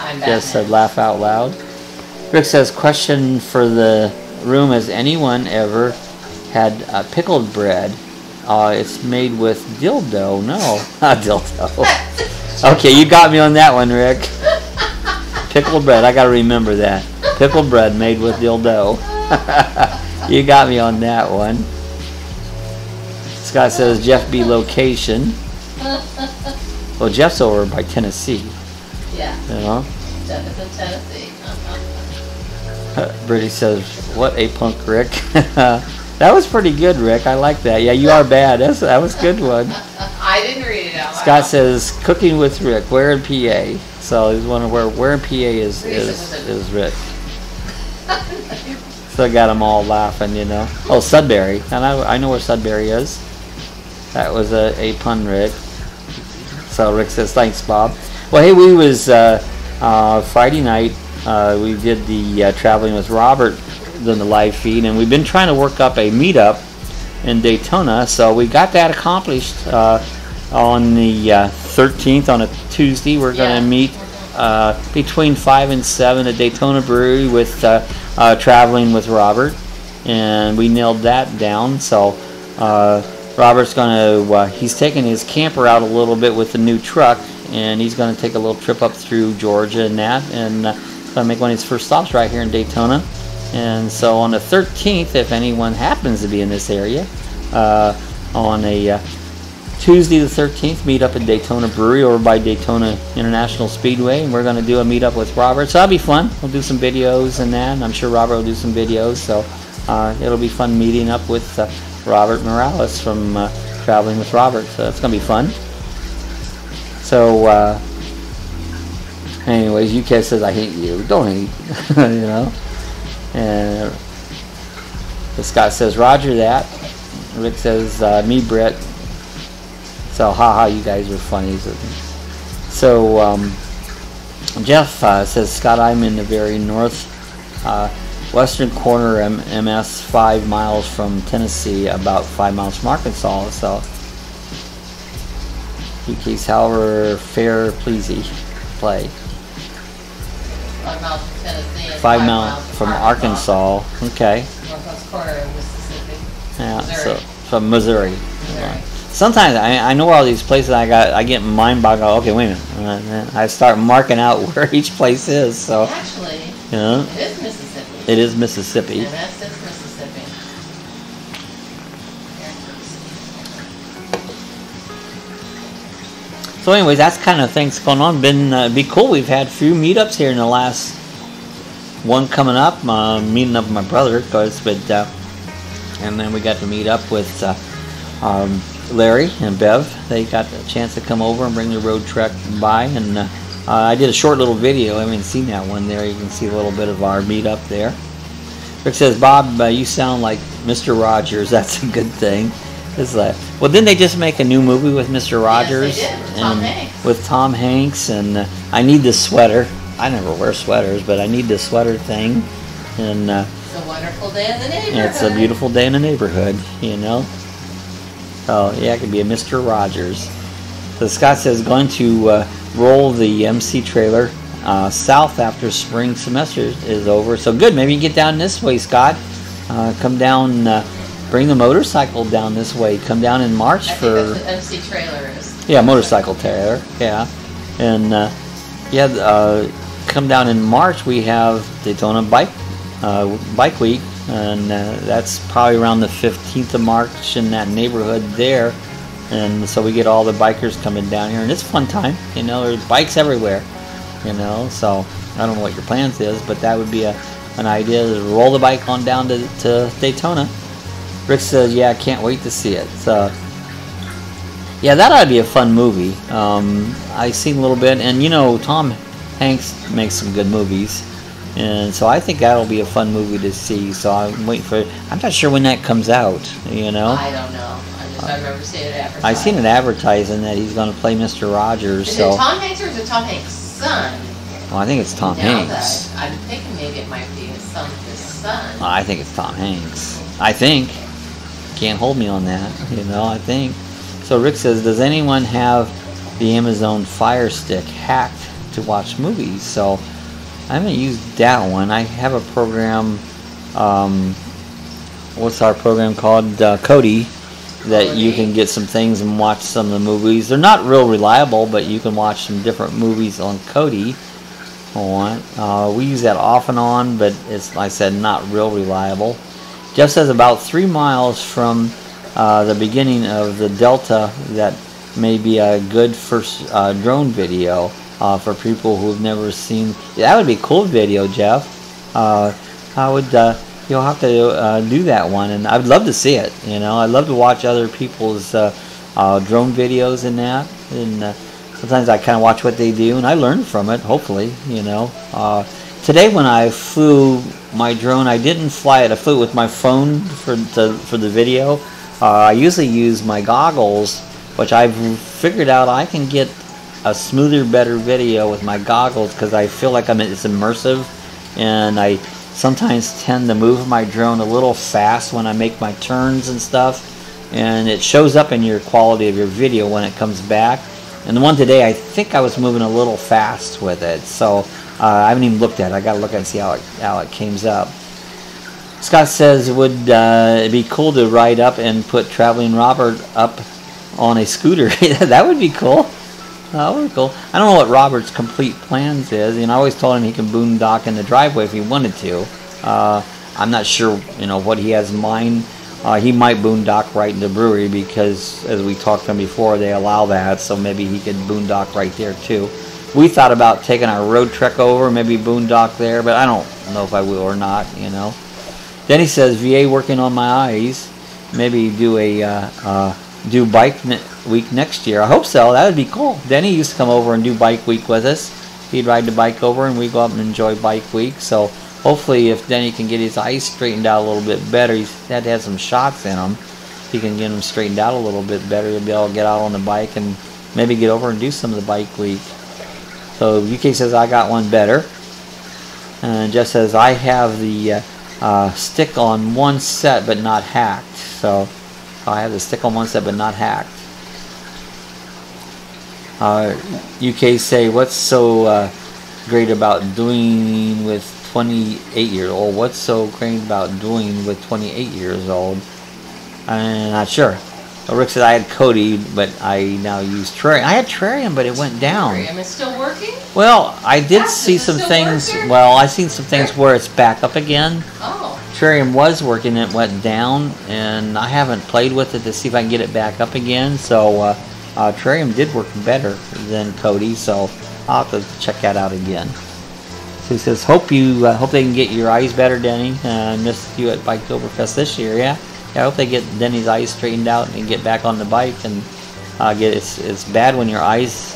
I'm Batman. Just said laugh out loud. Rick says, question for the room: has anyone ever had pickled bread? It's made with dildo. No, not dildo. Okay, you got me on that one, Rick. Pickled bread. I got to remember that. Pickled bread made with dildo. You got me on that one. Scott says Jeff B. location. Well, Jeff's over by Tennessee. Yeah. You know. Jeff is in Tennessee. Brittany says, "What a punk, Rick." That was pretty good, Rick. I like that. Yeah, you are bad. That was a good one. I didn't read it out loud. Scott says, "Cooking with Rick. Where in PA?" So he's wondering where in PA is Rick. Still got them all laughing, you know. Oh, Sudbury. And I know where Sudbury is. That was a pun, Rick. So Rick says, "Thanks, Bob." Well, hey, we was Friday night. We did the Traveling with Robert in the live feed, and we've been trying to work up a meetup in Daytona. So we got that accomplished on the 13th on a Tuesday. We're going to meet between 5 and 7 at Daytona Brewery with Traveling with Robert, and we nailed that down. So Robert's going to he's taking his camper out a little bit with the new truck, and he's going to take a little trip up through Georgia and that, and going to make one of his first stops right here in Daytona. And so on the 13th, if anyone happens to be in this area, on a Tuesday the 13th, meet up at Daytona Brewery or by Daytona International Speedway, and we're going to do a meetup with Robert. So that'll be fun. We'll do some videos and that, and I'm sure Robert will do some videos. So it'll be fun meeting up with Robert Morales from Traveling with Robert. So it's going to be fun. So anyways, UK says, "I hate you." Don't hate. You know. And Scott says, "Roger that." Rick says, "Me, Brett." So, haha, you guys are funny. So, Jeff says, "Scott, I'm in the very north western corner, MS, 5 miles from Tennessee, about 5 miles from Arkansas." So, UK's however fair, pleasy play. 5 miles from Tennessee and 5 miles from Arkansas. Okay. Northwest corner of Mississippi. Yeah, Missouri. so from Missouri. Sometimes I know all these places. I get mind boggled. Okay, wait a minute. I start marking out where each place is. So Actually, yeah, it is Mississippi. it is Mississippi. And that's Mississippi. So, anyways, that's kind of things going on. Be cool. We've had a few meetups here in the last one coming up. Meeting up with my brother, and then we got to meet up with Larry and Bev. They got a chance to come over and bring the Roadtrek by, and I did a short little video. I haven't seen that one there. You can see a little bit of our meetup there. Rick says, "Bob, you sound like Mr. Rogers." That's a good thing. Well, didn't they just make a new movie with Mr. Rogers? Yes, they did, with Tom Hanks. With Tom Hanks, and I need this sweater. I never wear sweaters, but I need this sweater thing. And It's a wonderful day in the neighborhood. it's a beautiful day in the neighborhood, you know. Oh, yeah, it could be a Mr. Rogers. So Scott says, going to roll the MC trailer south after spring semester is over. So good, maybe you can get down this way, Scott. Come down, bring the motorcycle down this way. Come down in March I for... think that's what MC trailer is. Yeah, motorcycle trailer, yeah. And come down in March, we have Daytona Bike Week. And that's probably around the 15th of March in that neighborhood there. And so we get all the bikers coming down here, and it's a fun time. You know, there's bikes everywhere, you know. So I don't know what your plans is, but that would be an idea to roll the bike on down to Daytona. Rick says, "Yeah, I can't wait to see it." So yeah, that ought to be a fun movie. I've seen a little bit, and you know, Tom Hanks makes some good movies. And so I think that'll be a fun movie to see. So I'm waiting for it. I'm not sure when that comes out, you know. I don't know. I remember seeing it advertised. I've seen it advertising that he's going to play Mr. Rogers. Is so it Tom Hanks or is it Tom Hanks' son? Well, I think it's Tom Hanks. I'm thinking maybe it might be his son. I think it's Tom Hanks. I think. Can't hold me on that. You know, I think. So Rick says, does anyone have the Amazon Fire Stick hacked to watch movies? So I haven't used that one. I have a program. What's our program called? Kodi. That you can get some things and watch some of the movies. They're not real reliable, but you can watch some different movies on Kodi. We use that off and on, but it's, like I said, not real reliable. Jeff says about 3 miles from the beginning of the Delta, that may be a good first drone video for people who've never seen. That would be a cool video, Jeff. You'll have to do that one, and I'd love to see it. You know, I'd love to watch other people's drone videos in that, and sometimes I kind of watch what they do, and I learn from it. Hopefully, you know. Today, when I flew my drone, I didn't fly it. I flew it with my phone for the video. I usually use my goggles, which I've figured out I can get a smoother, better video with my goggles because I feel like it's immersive, and I sometimes tend to move my drone a little fast when I make my turns and stuff, and it shows up in your quality of your video when it comes back. And the one today, I think I was moving a little fast with it, so I haven't even looked at it. I got to look at it and see how it comes up. Scott says, would it be cool to ride up and put Traveling Robert up on a scooter? That would be cool. That would be cool. I don't know what Robert's complete plans is. You know, I always told him he can boondock in the driveway if he wanted to. I'm not sure, you know, what he has in mind. He might boondock right in the brewery because, as we talked to him before, they allow that. So maybe he could boondock right there too. We thought about taking our Roadtrek over, maybe boondock there, but I don't know if I will or not. You know. Then he says, VA working on my eyes. Maybe do do bike week next year. I hope so. That would be cool. Denny used to come over and do bike week with us. He'd ride the bike over and we'd go up and enjoy bike week. So hopefully if Denny can get his eyes straightened out a little bit better, he's had to have some shots in him. If he can get them straightened out a little bit better, he'll be able to get out on the bike and maybe get over and do some of the bike week. So UK says, I got one better. And Jeff says, I have the stick on one set but not hacked. So I have the stick on one set but not hacked. UK say, what's so great about doing with 28-year-old? What's so great about doing with 28 years old? I'm not sure. Rick said I had Kodi, but I now use Terrarium. I had Terrarium, but it went down. Terrarium is still working? Well, I did see some things. Well, I seen some things where it's back up again. Oh. Terrarium was working, it went down, and I haven't played with it to see if I can get it back up again. So Terrarium did work better than Kodi, so I'll have to check that out again. So he says, hope they can get your eyes better, Denny. I missed you at Biketoberfest this year, yeah. I hope they get Denny's eyes straightened out and get back on the bike and it's bad when your eyes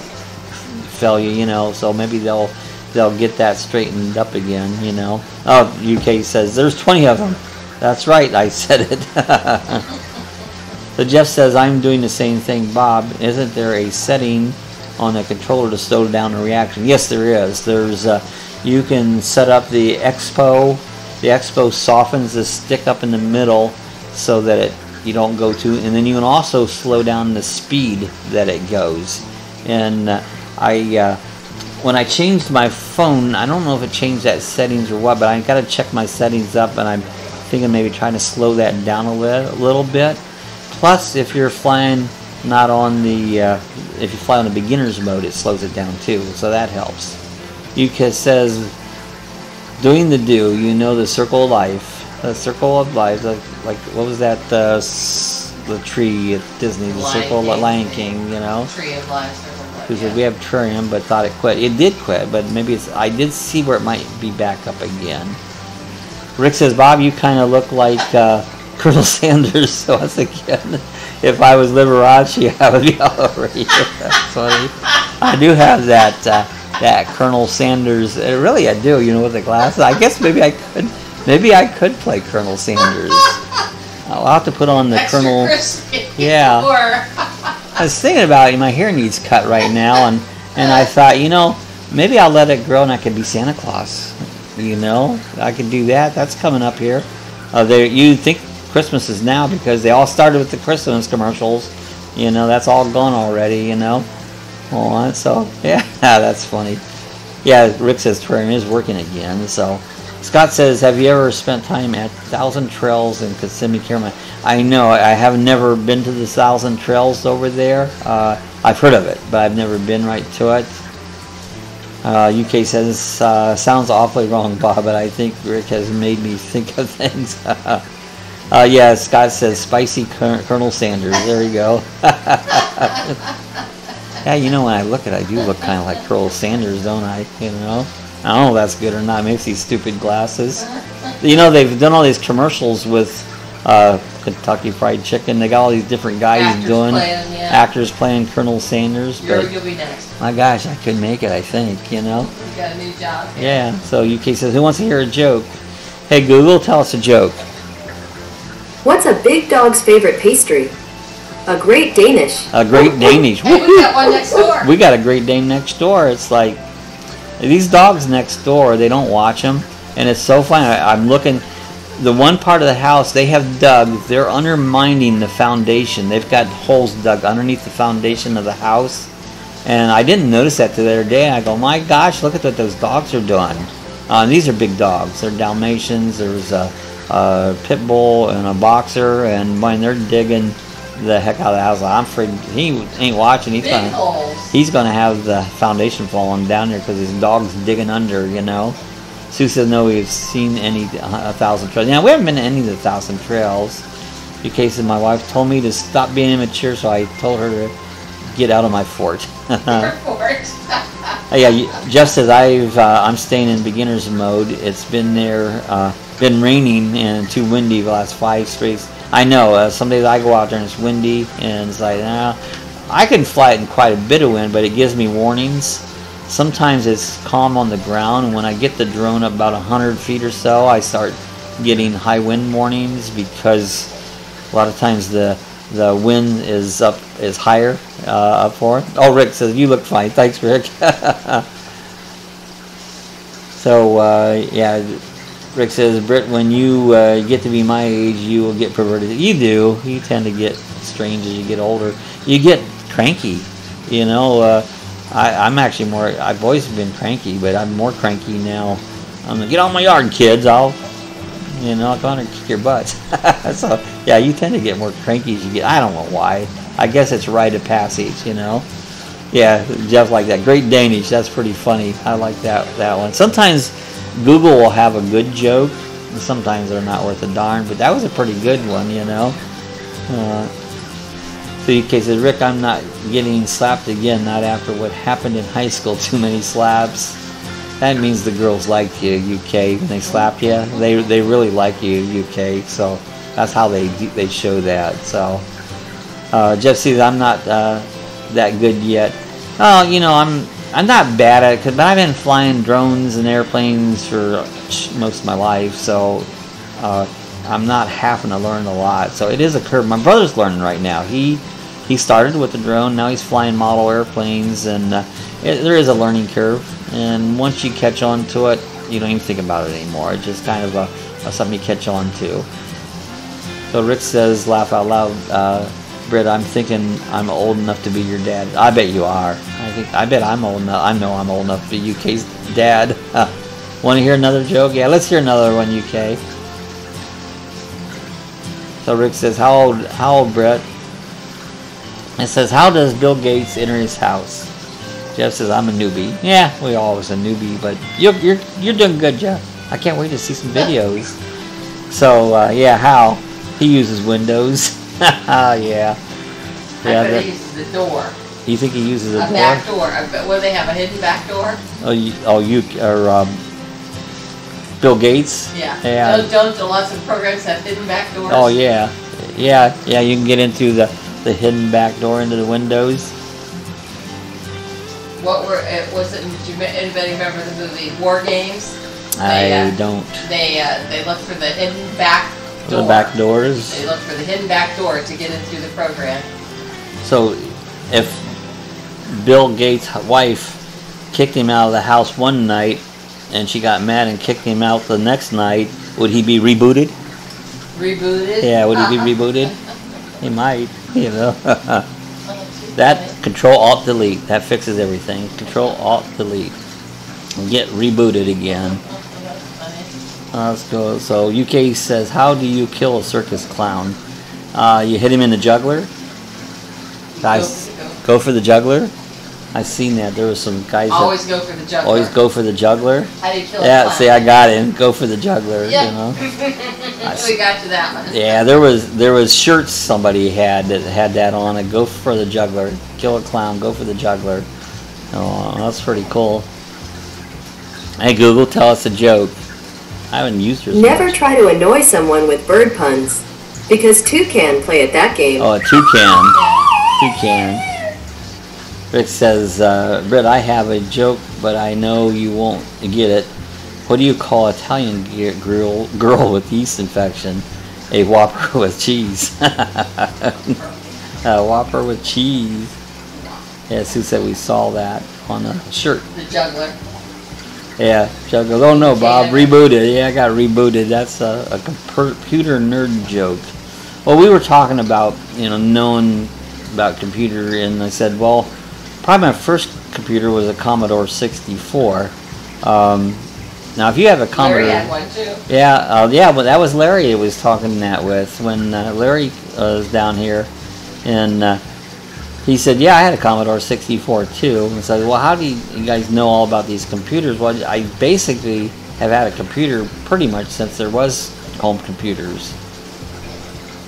fail you, you know. So maybe they'll get that straightened up again, you know. Oh, UK says there's 20 of them. That's right, I said it. So Jeff says I'm doing the same thing, Bob. Isn't there a setting on the controller to slow down the reaction? Yes, there is. There's you can set up the Expo. The Expo softens the stick up in the middle so that you don't go too, and then you can also slow down the speed that it goes. And when I changed my phone, I don't know if it changed that settings or what, but I got to check my settings up, and I'm thinking maybe trying to slow that down a little bit. Plus, if you're flying not on the, if you fly on the beginner's mode, it slows it down too, so that helps. Yuka says, doing the you know the circle of life. The circle of life, like what was that? The tree at Disney, the circle of Lion King, you know. Tree of life, circle of life. Who said we have Terrarium, but thought it quit. It did quit, but maybe I did see where it might be back up again. Rick says, Bob, you kind of look like Colonel Sanders. So once again, if I was Liberace, I would be all over you. That's funny. I do have that Colonel Sanders. Really, I do. You know, with the glasses. I guess maybe I could. Maybe I could play Colonel Sanders. I'll have to put on the Extra Colonel. Crispy. Yeah. I was thinking about it. My hair needs cut right now, and I thought, you know, maybe I'll let it grow and I could be Santa Claus. You know, I could do that. That's coming up here. You think Christmas is now because they all started with the Christmas commercials. You know, that's all gone already. You know. Oh, so yeah, that's funny. Yeah, Rick says terrarium is working again. So Scott says, have you ever spent time at Thousand Trails in Kissimmee, Carolina? I know, I have never been to the Thousand Trails over there. I've heard of it, but I've never been right to it. UK says, sounds awfully wrong, Bob, but I think Rick has made me think of things. Yeah, Scott says, spicy Colonel Sanders. There you go. Yeah, you know, when I look at it, I do look kind of like Colonel Sanders, don't I? You know? I don't know if that's good or not. Maybe it's these stupid glasses. You know, they've done all these commercials with Kentucky Fried Chicken. They got all these different guys actors playing Colonel Sanders. But you'll be next. My gosh, I could make it, I think, you know? You got a new job. Yeah, so UK says, who wants to hear a joke? Hey, Google, tell us a joke. What's a big dog's favorite pastry? A Great Danish. A Great Danish. Hey, we got one next door. We got a Great Dane next door. It's like, these dogs next door, they don't watch them. And it's so funny. I'm looking, the one part of the house they have dug, they're undermining the foundation. They've got holes dug underneath the foundation of the house. And I didn't notice that the other day. I go, my gosh, look at what those dogs are doing. These are big dogs. They're Dalmatians. There's a pit bull and a boxer. And man, they're digging the heck out of the house. I'm afraid he ain't watching. He's gonna have the foundation falling down there because his dog's digging under, you know. Sue says no, we've seen any 1,000 trails. Yeah, we haven't been to any of the 1,000 trails. UK says my wife told me to stop being immature, so I told her to get out of my fort. Your fort. Yeah, Jeff says I'm staying in beginner's mode. It's been been raining and too windy the last 5 straight. I know, some days I go out there and it's windy, and it's like, I can fly it in quite a bit of wind, but it gives me warnings. Sometimes it's calm on the ground, and when I get the drone up about 100 feet or so, I start getting high wind warnings because a lot of times the wind is higher up for it. Oh, Rick says, you look fine. Thanks, Rick. So, yeah. Rick says, Britt, when you get to be my age, you will get perverted. You do. You tend to get strange as you get older. You get cranky. You know, I'm actually more, I've always been cranky, but I'm more cranky now. I'm like, get out of my yard, kids. I'll go on and kick your butts. So, yeah, you tend to get more cranky as you get. I don't know why. I guess it's rite of passage, you know. Yeah, Jeff like that. Great Danish. That's pretty funny. I like that one. Sometimes Google will have a good joke. Sometimes they're not worth a darn, but that was a pretty good one, you know. So UK says, Rick, I'm not getting slapped again, not after what happened in high school, too many slaps. That means the girls like you, UK. When they slap you, they really like you, UK. So that's how they show that. So Jeff says, I'm not that good yet. Oh, you know, I'm not bad at it, but I've been flying drones and airplanes for most of my life, so I'm not having to learn a lot. So it is a curve. My brother's learning right now. He started with the drone, now he's flying model airplanes, and there is a learning curve. And once you catch on to it, you don't even think about it anymore. It's just kind of something you catch on to. So Rick says, laugh out loud, Britt, I'm thinking I'm old enough to be your dad. I bet you are. I bet I'm old enough. I know I'm old enough to be UK's dad. Want to hear another joke? Yeah, let's hear another one, UK. So Rick says, how old, Britt? It says, how does Bill Gates enter his house? Jeff says, I'm a newbie. Yeah, we all was a newbie, but you're doing good, Jeff. I can't wait to see some videos. So yeah, how he uses Windows. Yeah. I bet he uses the door. You think he uses a door? Back door. What do they have? A hidden back door? Bill Gates. Yeah. Don't lots of programs have hidden back doors? Oh yeah. Yeah. You can get into the hidden back door into the Windows. Was it? Do anybody remember the movie War Games? I don't. They look for the hidden back door. The back doors. They look for the hidden back door to get into the program. So, if Bill Gates' wife kicked him out of the house one night, and she got mad and kicked him out the next night, would he be rebooted? Rebooted? Yeah, would he be rebooted? He might, you know. That Control-Alt-Delete, that fixes everything. Control-Alt-Delete. Get rebooted again. Let's go. So UK says, how do you kill a circus clown? You hit him in the jugular. Guys, go for the jugular. I've seen that. There was some guys always go for the jugular. Always go for the jugular. How do you kill a Yeah, clown? see, I got him. Go for the jugular. Yep. You know. We got to that one. Yeah, there was shirts somebody had that had that on it. Go for the jugular. Kill a clown. Go for the jugular. Oh, that's pretty cool. Hey Google, tell us a joke. I haven't used yours. Never try to annoy someone with bird puns, because two can play at that game. Oh, a toucan. Toucan. Rick says, Britt, I have a joke, but I know you won't get it. What do you call Italian girl with yeast infection? A Whopper with cheese. A Whopper with cheese. Yeah, Sue said we saw that on a shirt. The juggler. Yeah, juggler. Oh no, Bob, rebooted. Yeah, I got rebooted. That's a computer nerd joke. Well, we were talking about, knowing about computer, and I said, well, probably my first computer was a Commodore 64. Now, if you have a Commodore, Larry had one too. Yeah, but that was Larry I was talking that with when Larry was down here, and he said, yeah, I had a Commodore 64 too. And said, well, how do you guys know all about these computers? Well, I basically have had a computer pretty much since there was home computers.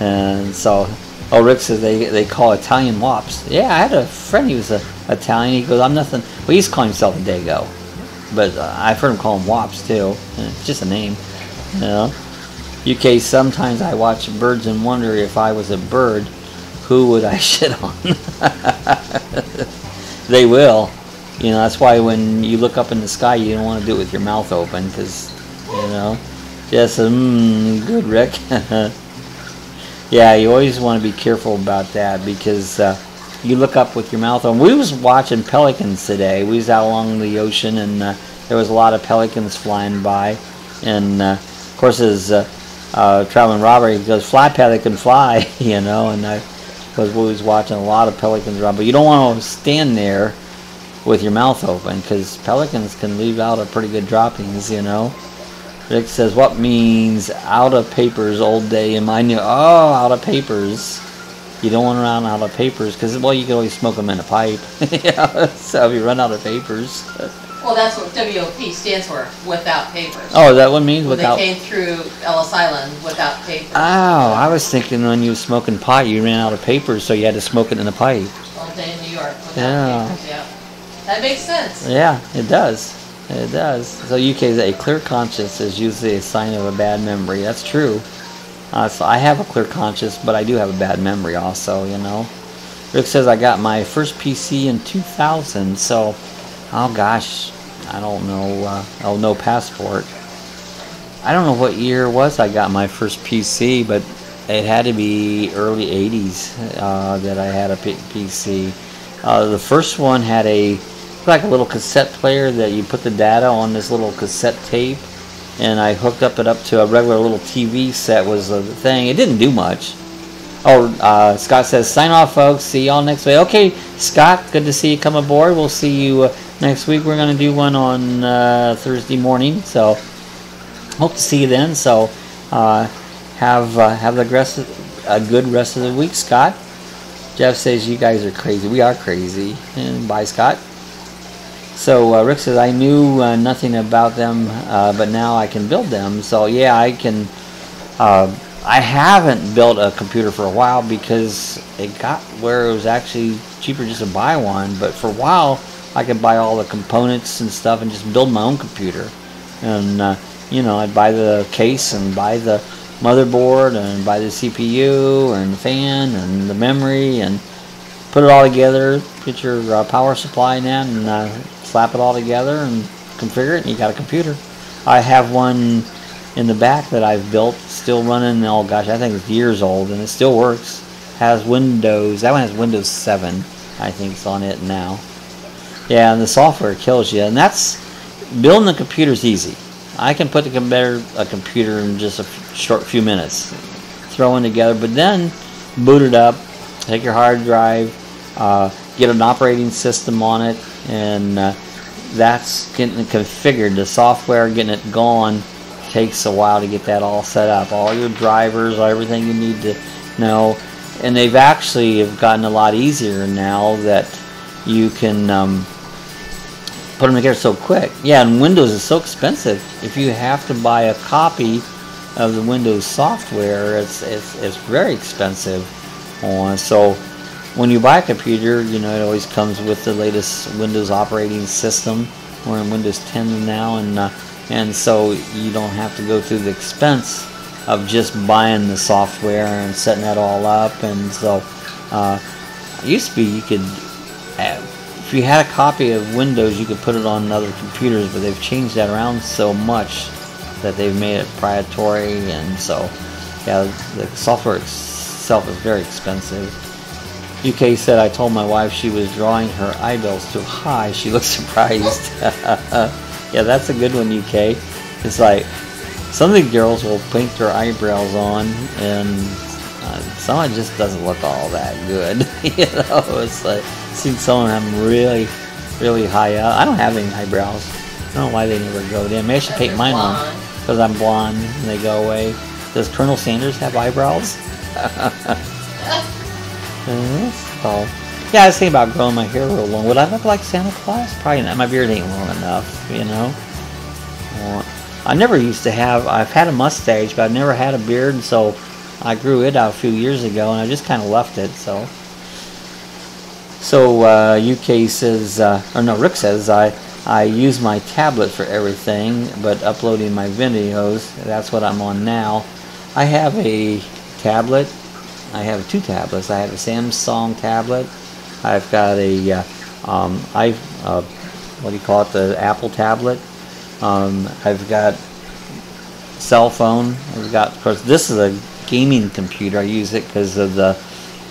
And so, Rick says they call Italian wops. Yeah, I had a friend, he was Italian. He goes, I'm nothing. Well, he used to call himself a Dago, but I've heard him call him wops too. And it's just a name, UK, sometimes I watch birds and wonder if I was a bird, who would I shit on? They will. That's why when you look up in the sky, you don't want to do it with your mouth open, because, just, good, Rick. Yeah, you always want to be careful about that, because you look up with your mouth open. We was watching pelicans today. We was out along the ocean, and there was a lot of pelicans flying by. And, of course, as traveling Robert, he goes, fly, pelican, fly, and because we was watching a lot of pelicans around. But you don't want to stand there with your mouth open, because pelicans can leave out a pretty good droppings, Rick says, what means out of papers old day in my new... Oh, out of papers. You don't want to run out of papers, because, well, you can always smoke them in a pipe. So if you run out of papers... Well, that's what WOP stands for, without papers. Oh, is that what it means, without... They came through Ellis Island without papers. Oh, I was thinking when you were smoking pot, you ran out of papers, so you had to smoke it in a pipe. All day in New York without papers, yeah. That makes sense. Yeah, it does. It does. So UK, a clear conscience is usually a sign of a bad memory. That's true. So I have a clear conscience, but I do have a bad memory also, Rick says I got my first PC in 2000, so, oh gosh, I don't know, no passport. I don't know what year it was I got my first PC, but it had to be early 80s that I had a PC. The first one had like a little cassette player that you put the data on this little cassette tape, and I hooked it up to a regular little TV set was the thing. It didn't do much. Oh, Scott says, sign off, folks. See y'all next week. Okay, Scott, good to see you come aboard. We'll see you next week. We're going to do one on Thursday morning, so hope to see you then. So have a good rest of the week, Scott. Jeff says, you guys are crazy. We are crazy. And bye, Scott. So Rick says, I knew nothing about them, but now I can build them. So yeah, I can. I haven't built a computer for a while because it got where it was actually cheaper just to buy one. But for a while, I could buy all the components and stuff and just build my own computer. And I'd buy the case and buy the motherboard and buy the CPU and the fan and the memory and put it all together. Get your power supply in that and slap it all together and configure it, and you got a computer. I have one in the back that I've built, still running. Oh gosh, I think it's years old, and it still works. Has Windows. That one has Windows 7, I think, is on it now. Yeah, and the software kills you. And that's, building a computer is easy. I can put a computer in just a short few minutes, throw it together, but then boot it up, take your hard drive, get an operating system on it, and that's getting it configured. The software, getting it going, takes a while to get that all set up. All your drivers, everything you need to know. And they've actually have gotten a lot easier now that you can put them together so quick. Yeah, and Windows is so expensive. If you have to buy a copy of the Windows software, it's very expensive. So when you buy a computer, you know, it always comes with the latest Windows operating system. We're in Windows 10 now, and so you don't have to go through the expense of just buying the software and setting that all up. And so it used to be you could, if you had a copy of Windows, you could put it on other computers, but they've changed that around so much that they've made it proprietary. And so yeah, the software itself is very expensive. UK said, I told my wife she was drawing her eyebrows too high. She looked surprised. Yeah, that's a good one, UK. It's like, some of the girls will paint their eyebrows on, and some of it just doesn't look all that good. You know, it's like, I've seen some of them really, really high up. I don't have any eyebrows. I don't know why they never go in. Maybe I should paint mine on, because I'm blonde and they go away. Does Colonel Sanders have eyebrows? So, yeah, I was thinking about growing my hair real long. Would I look like Santa Claus? Probably not. My beard ain't long enough, you know. I never used to have, I've had a mustache, but I've never had a beard, so I grew it out a few years ago, and I just kind of left it. So UK says, or no, Rick says, I use my tablet for everything, but uploading my videos, that's what I'm on now. I have a tablet. I have two tablets. I have a Samsung tablet. I've got a what do you call it? The Apple tablet. I've got cell phone. I've got, of course, this is a gaming computer. I use it because of the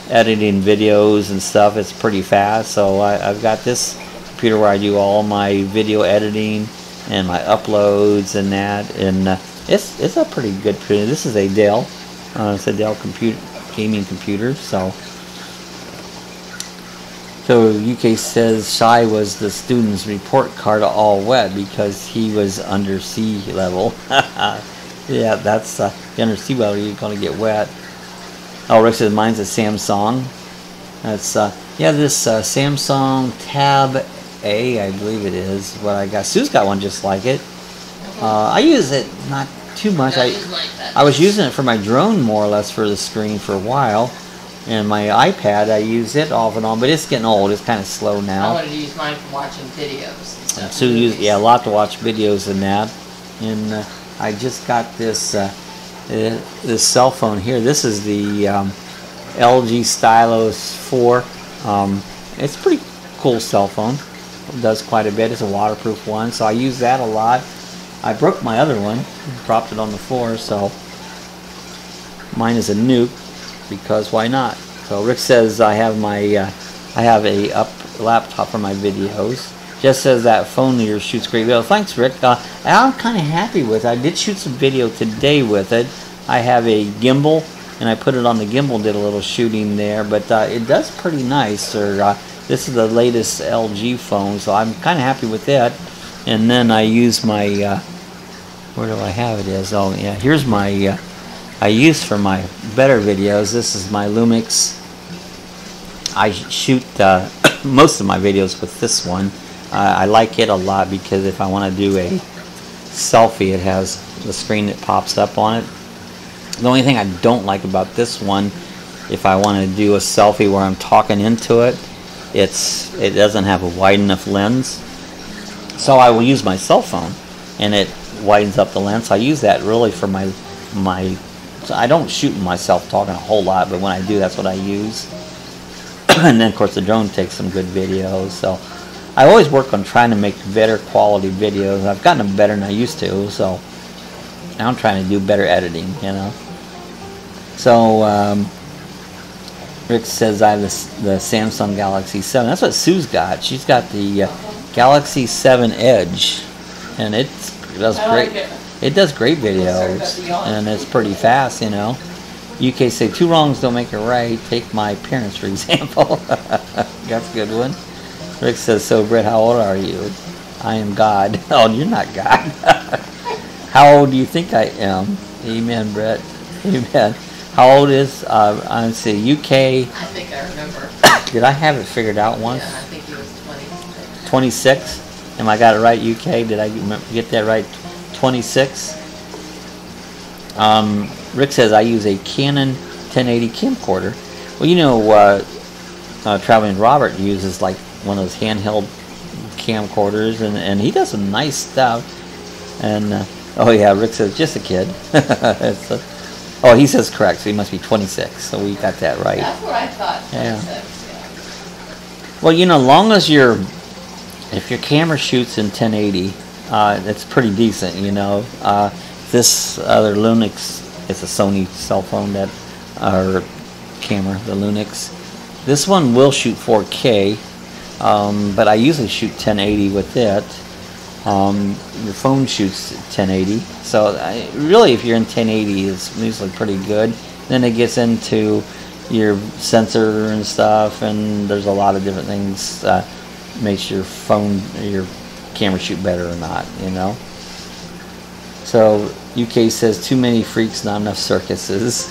editing videos and stuff. It's pretty fast. So I've got this computer where I do all my video editing and my uploads and that. And it's a pretty good computer. This is a Dell. It's a Dell gaming computer. So UK says Shy was the student's report card all wet because he was under sea level. Yeah, that's the under sea level, you're going to get wet. Oh, Rick says mine's a Samsung. That's yeah, this Samsung Tab A, I believe it is what I got. Sue's got one just like it. I use it not too much. I was using it for my drone more or less for the screen for a while. And my iPad, I use it off and on, but it's getting old. It's kind of slow now. I wanted to use mine for watching videos and stuff. Sue uses, yeah, a lot to watch videos and that. And I just got this this cell phone here. This is the LG Stylus 4. It's a pretty cool cell phone. It does quite a bit. It's a waterproof one, so I use that a lot. I broke my other one, dropped it on the floor, so mine is a nuke. Because why not? So Rick says I have my I have a laptop for my videos. Just says that phone of yours shoots great video. Thanks, Rick. I'm kind of happy with it. I did shoot some video today with it. I have a gimbal, and I put it on the gimbal. Did a little shooting there, but it does pretty nice. This is the latest LG phone, so I'm kind of happy with it. And then I use my where do I have it? Is oh yeah, here's my. I use for my better videos. This is my Lumix. I shoot most of my videos with this one. I like it a lot because if I want to do a selfie, it has the screen that pops up on it. The only thing I don't like about this one, if I want to do a selfie where I'm talking into it, it doesn't have a wide enough lens. So I will use my cell phone, and it widens up the lens. So I use that really for my. So I don't shoot myself talking a whole lot, but when I do, that's what I use. And then, of course, the drone takes some good videos. So I always work on trying to make better quality videos. I've gotten them better than I used to, so now I'm trying to do better editing, you know. So Rick says I have the Samsung Galaxy 7. That's what Sue's got. She's got the Galaxy 7 Edge, and it does great. It does great videos, and it's pretty fast, you know. UK say 2 wrongs don't make it right. Take my parents for example. That's a good one. Rick says, so Britt, how old are you? I am God. Oh, you're not God. How old do you think I am? Amen, Brett. Amen. How old is, let's see, UK. I think I remember. Did I have it figured out once? Yeah, I think he was 26. 26? Am I got it right, UK? Did I get that right? 26? Rick says I use a Canon 1080 camcorder. Well, you know, Traveling Robert uses like one of those handheld camcorders, and he does some nice stuff. And, oh yeah, Rick says just a kid. Oh, he says correct, so he must be 26, so we got that right. That's what I thought, 26, yeah. Well, you know, long as if your camera shoots in 1080, it's pretty decent, you know. This other Lunix, it's a Sony cell phone or camera, the Lunix. This one will shoot 4K, but I usually shoot 1080 with it. The phone shoots 1080, so really if you're in 1080 it's usually pretty good. Then it gets into your sensor and stuff, and there's a lot of different things makes your camera shoot better or not, you know. So UK says too many freaks, not enough circuses.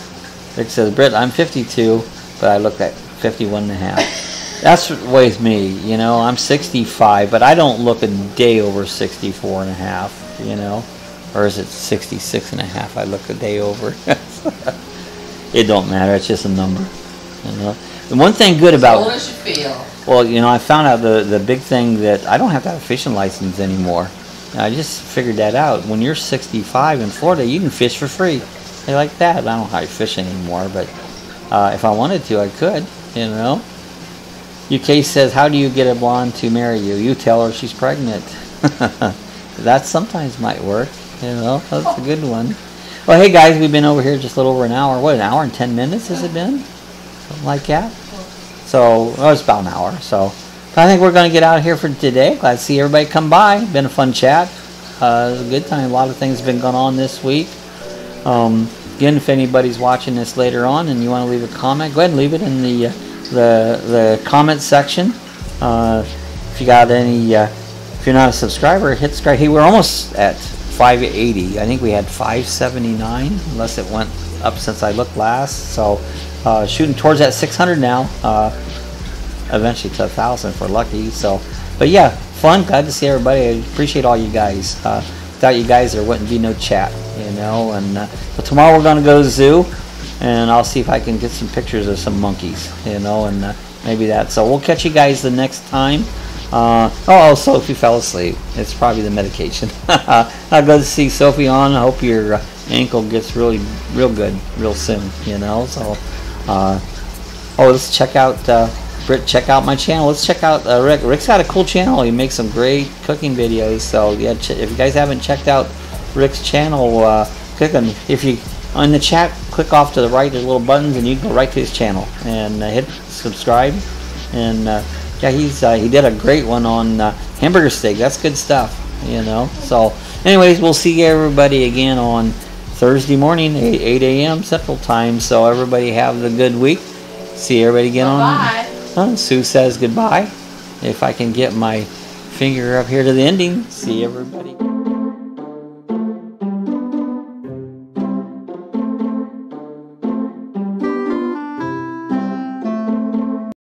Rick says, Britt, I'm 52, but I look at 51 and a half. That's the way it's me, you know. I'm 65, but I don't look a day over 64 and a half, you know. Or is it 66 and a half I look a day over? It don't matter, it's just a number, you know. The one thing good about... How old does you feel? Well, you know, I found out the big thing that I don't have to have a fishing license anymore. I just figured that out. When you're 65 in Florida, you can fish for free. They like that. I don't know how I fish anymore, but if I wanted to, I could, you know. UK says, how do you get a blonde to marry you? You tell her she's pregnant. That sometimes might work, you know. That's a good one. Well, hey guys, we've been over here just a little over an hour. What, an hour and 10 minutes has it been? Something like that. So, well, it's about an hour. So, I think we're going to get out of here for today. Glad to see everybody come by. Been a fun chat. It was a good time. A lot of things have been going on this week. Again, if anybody's watching this later on and you want to leave a comment, go ahead and leave it in the comment section. If you got any, if you're not a subscriber, hit subscribe. Hey, we're almost at 580. I think we had 579, unless it went up since I looked last. So shooting towards that 600 now. Eventually to 1,000 if we're lucky. So, but yeah, fun. Glad to see everybody. I appreciate all you guys. Without you guys, there wouldn't be no chat, you know. And but tomorrow we're gonna go to the zoo, and I'll see if I can get some pictures of some monkeys, you know, and maybe that. So we'll catch you guys the next time. Oh, Sophie fell asleep. It's probably the medication. I'll go to see Sophie on. I hope your ankle gets real good real soon, you know. So, let's check out Britt. Check out my channel. Let's check out Rick. Rick's got a cool channel. He makes some great cooking videos. So yeah, if you guys haven't checked out Rick's channel, click on in the chat. Click off to the right. There's little buttons, and you can go right to his channel and hit subscribe. And yeah, he did a great one on hamburger steak. That's good stuff, you know. So, anyways, we'll see everybody again on Thursday morning, 8 a.m. Central Time. So everybody have a good week. See everybody again on. Sue says goodbye. If I can get my finger up here to the ending. See everybody.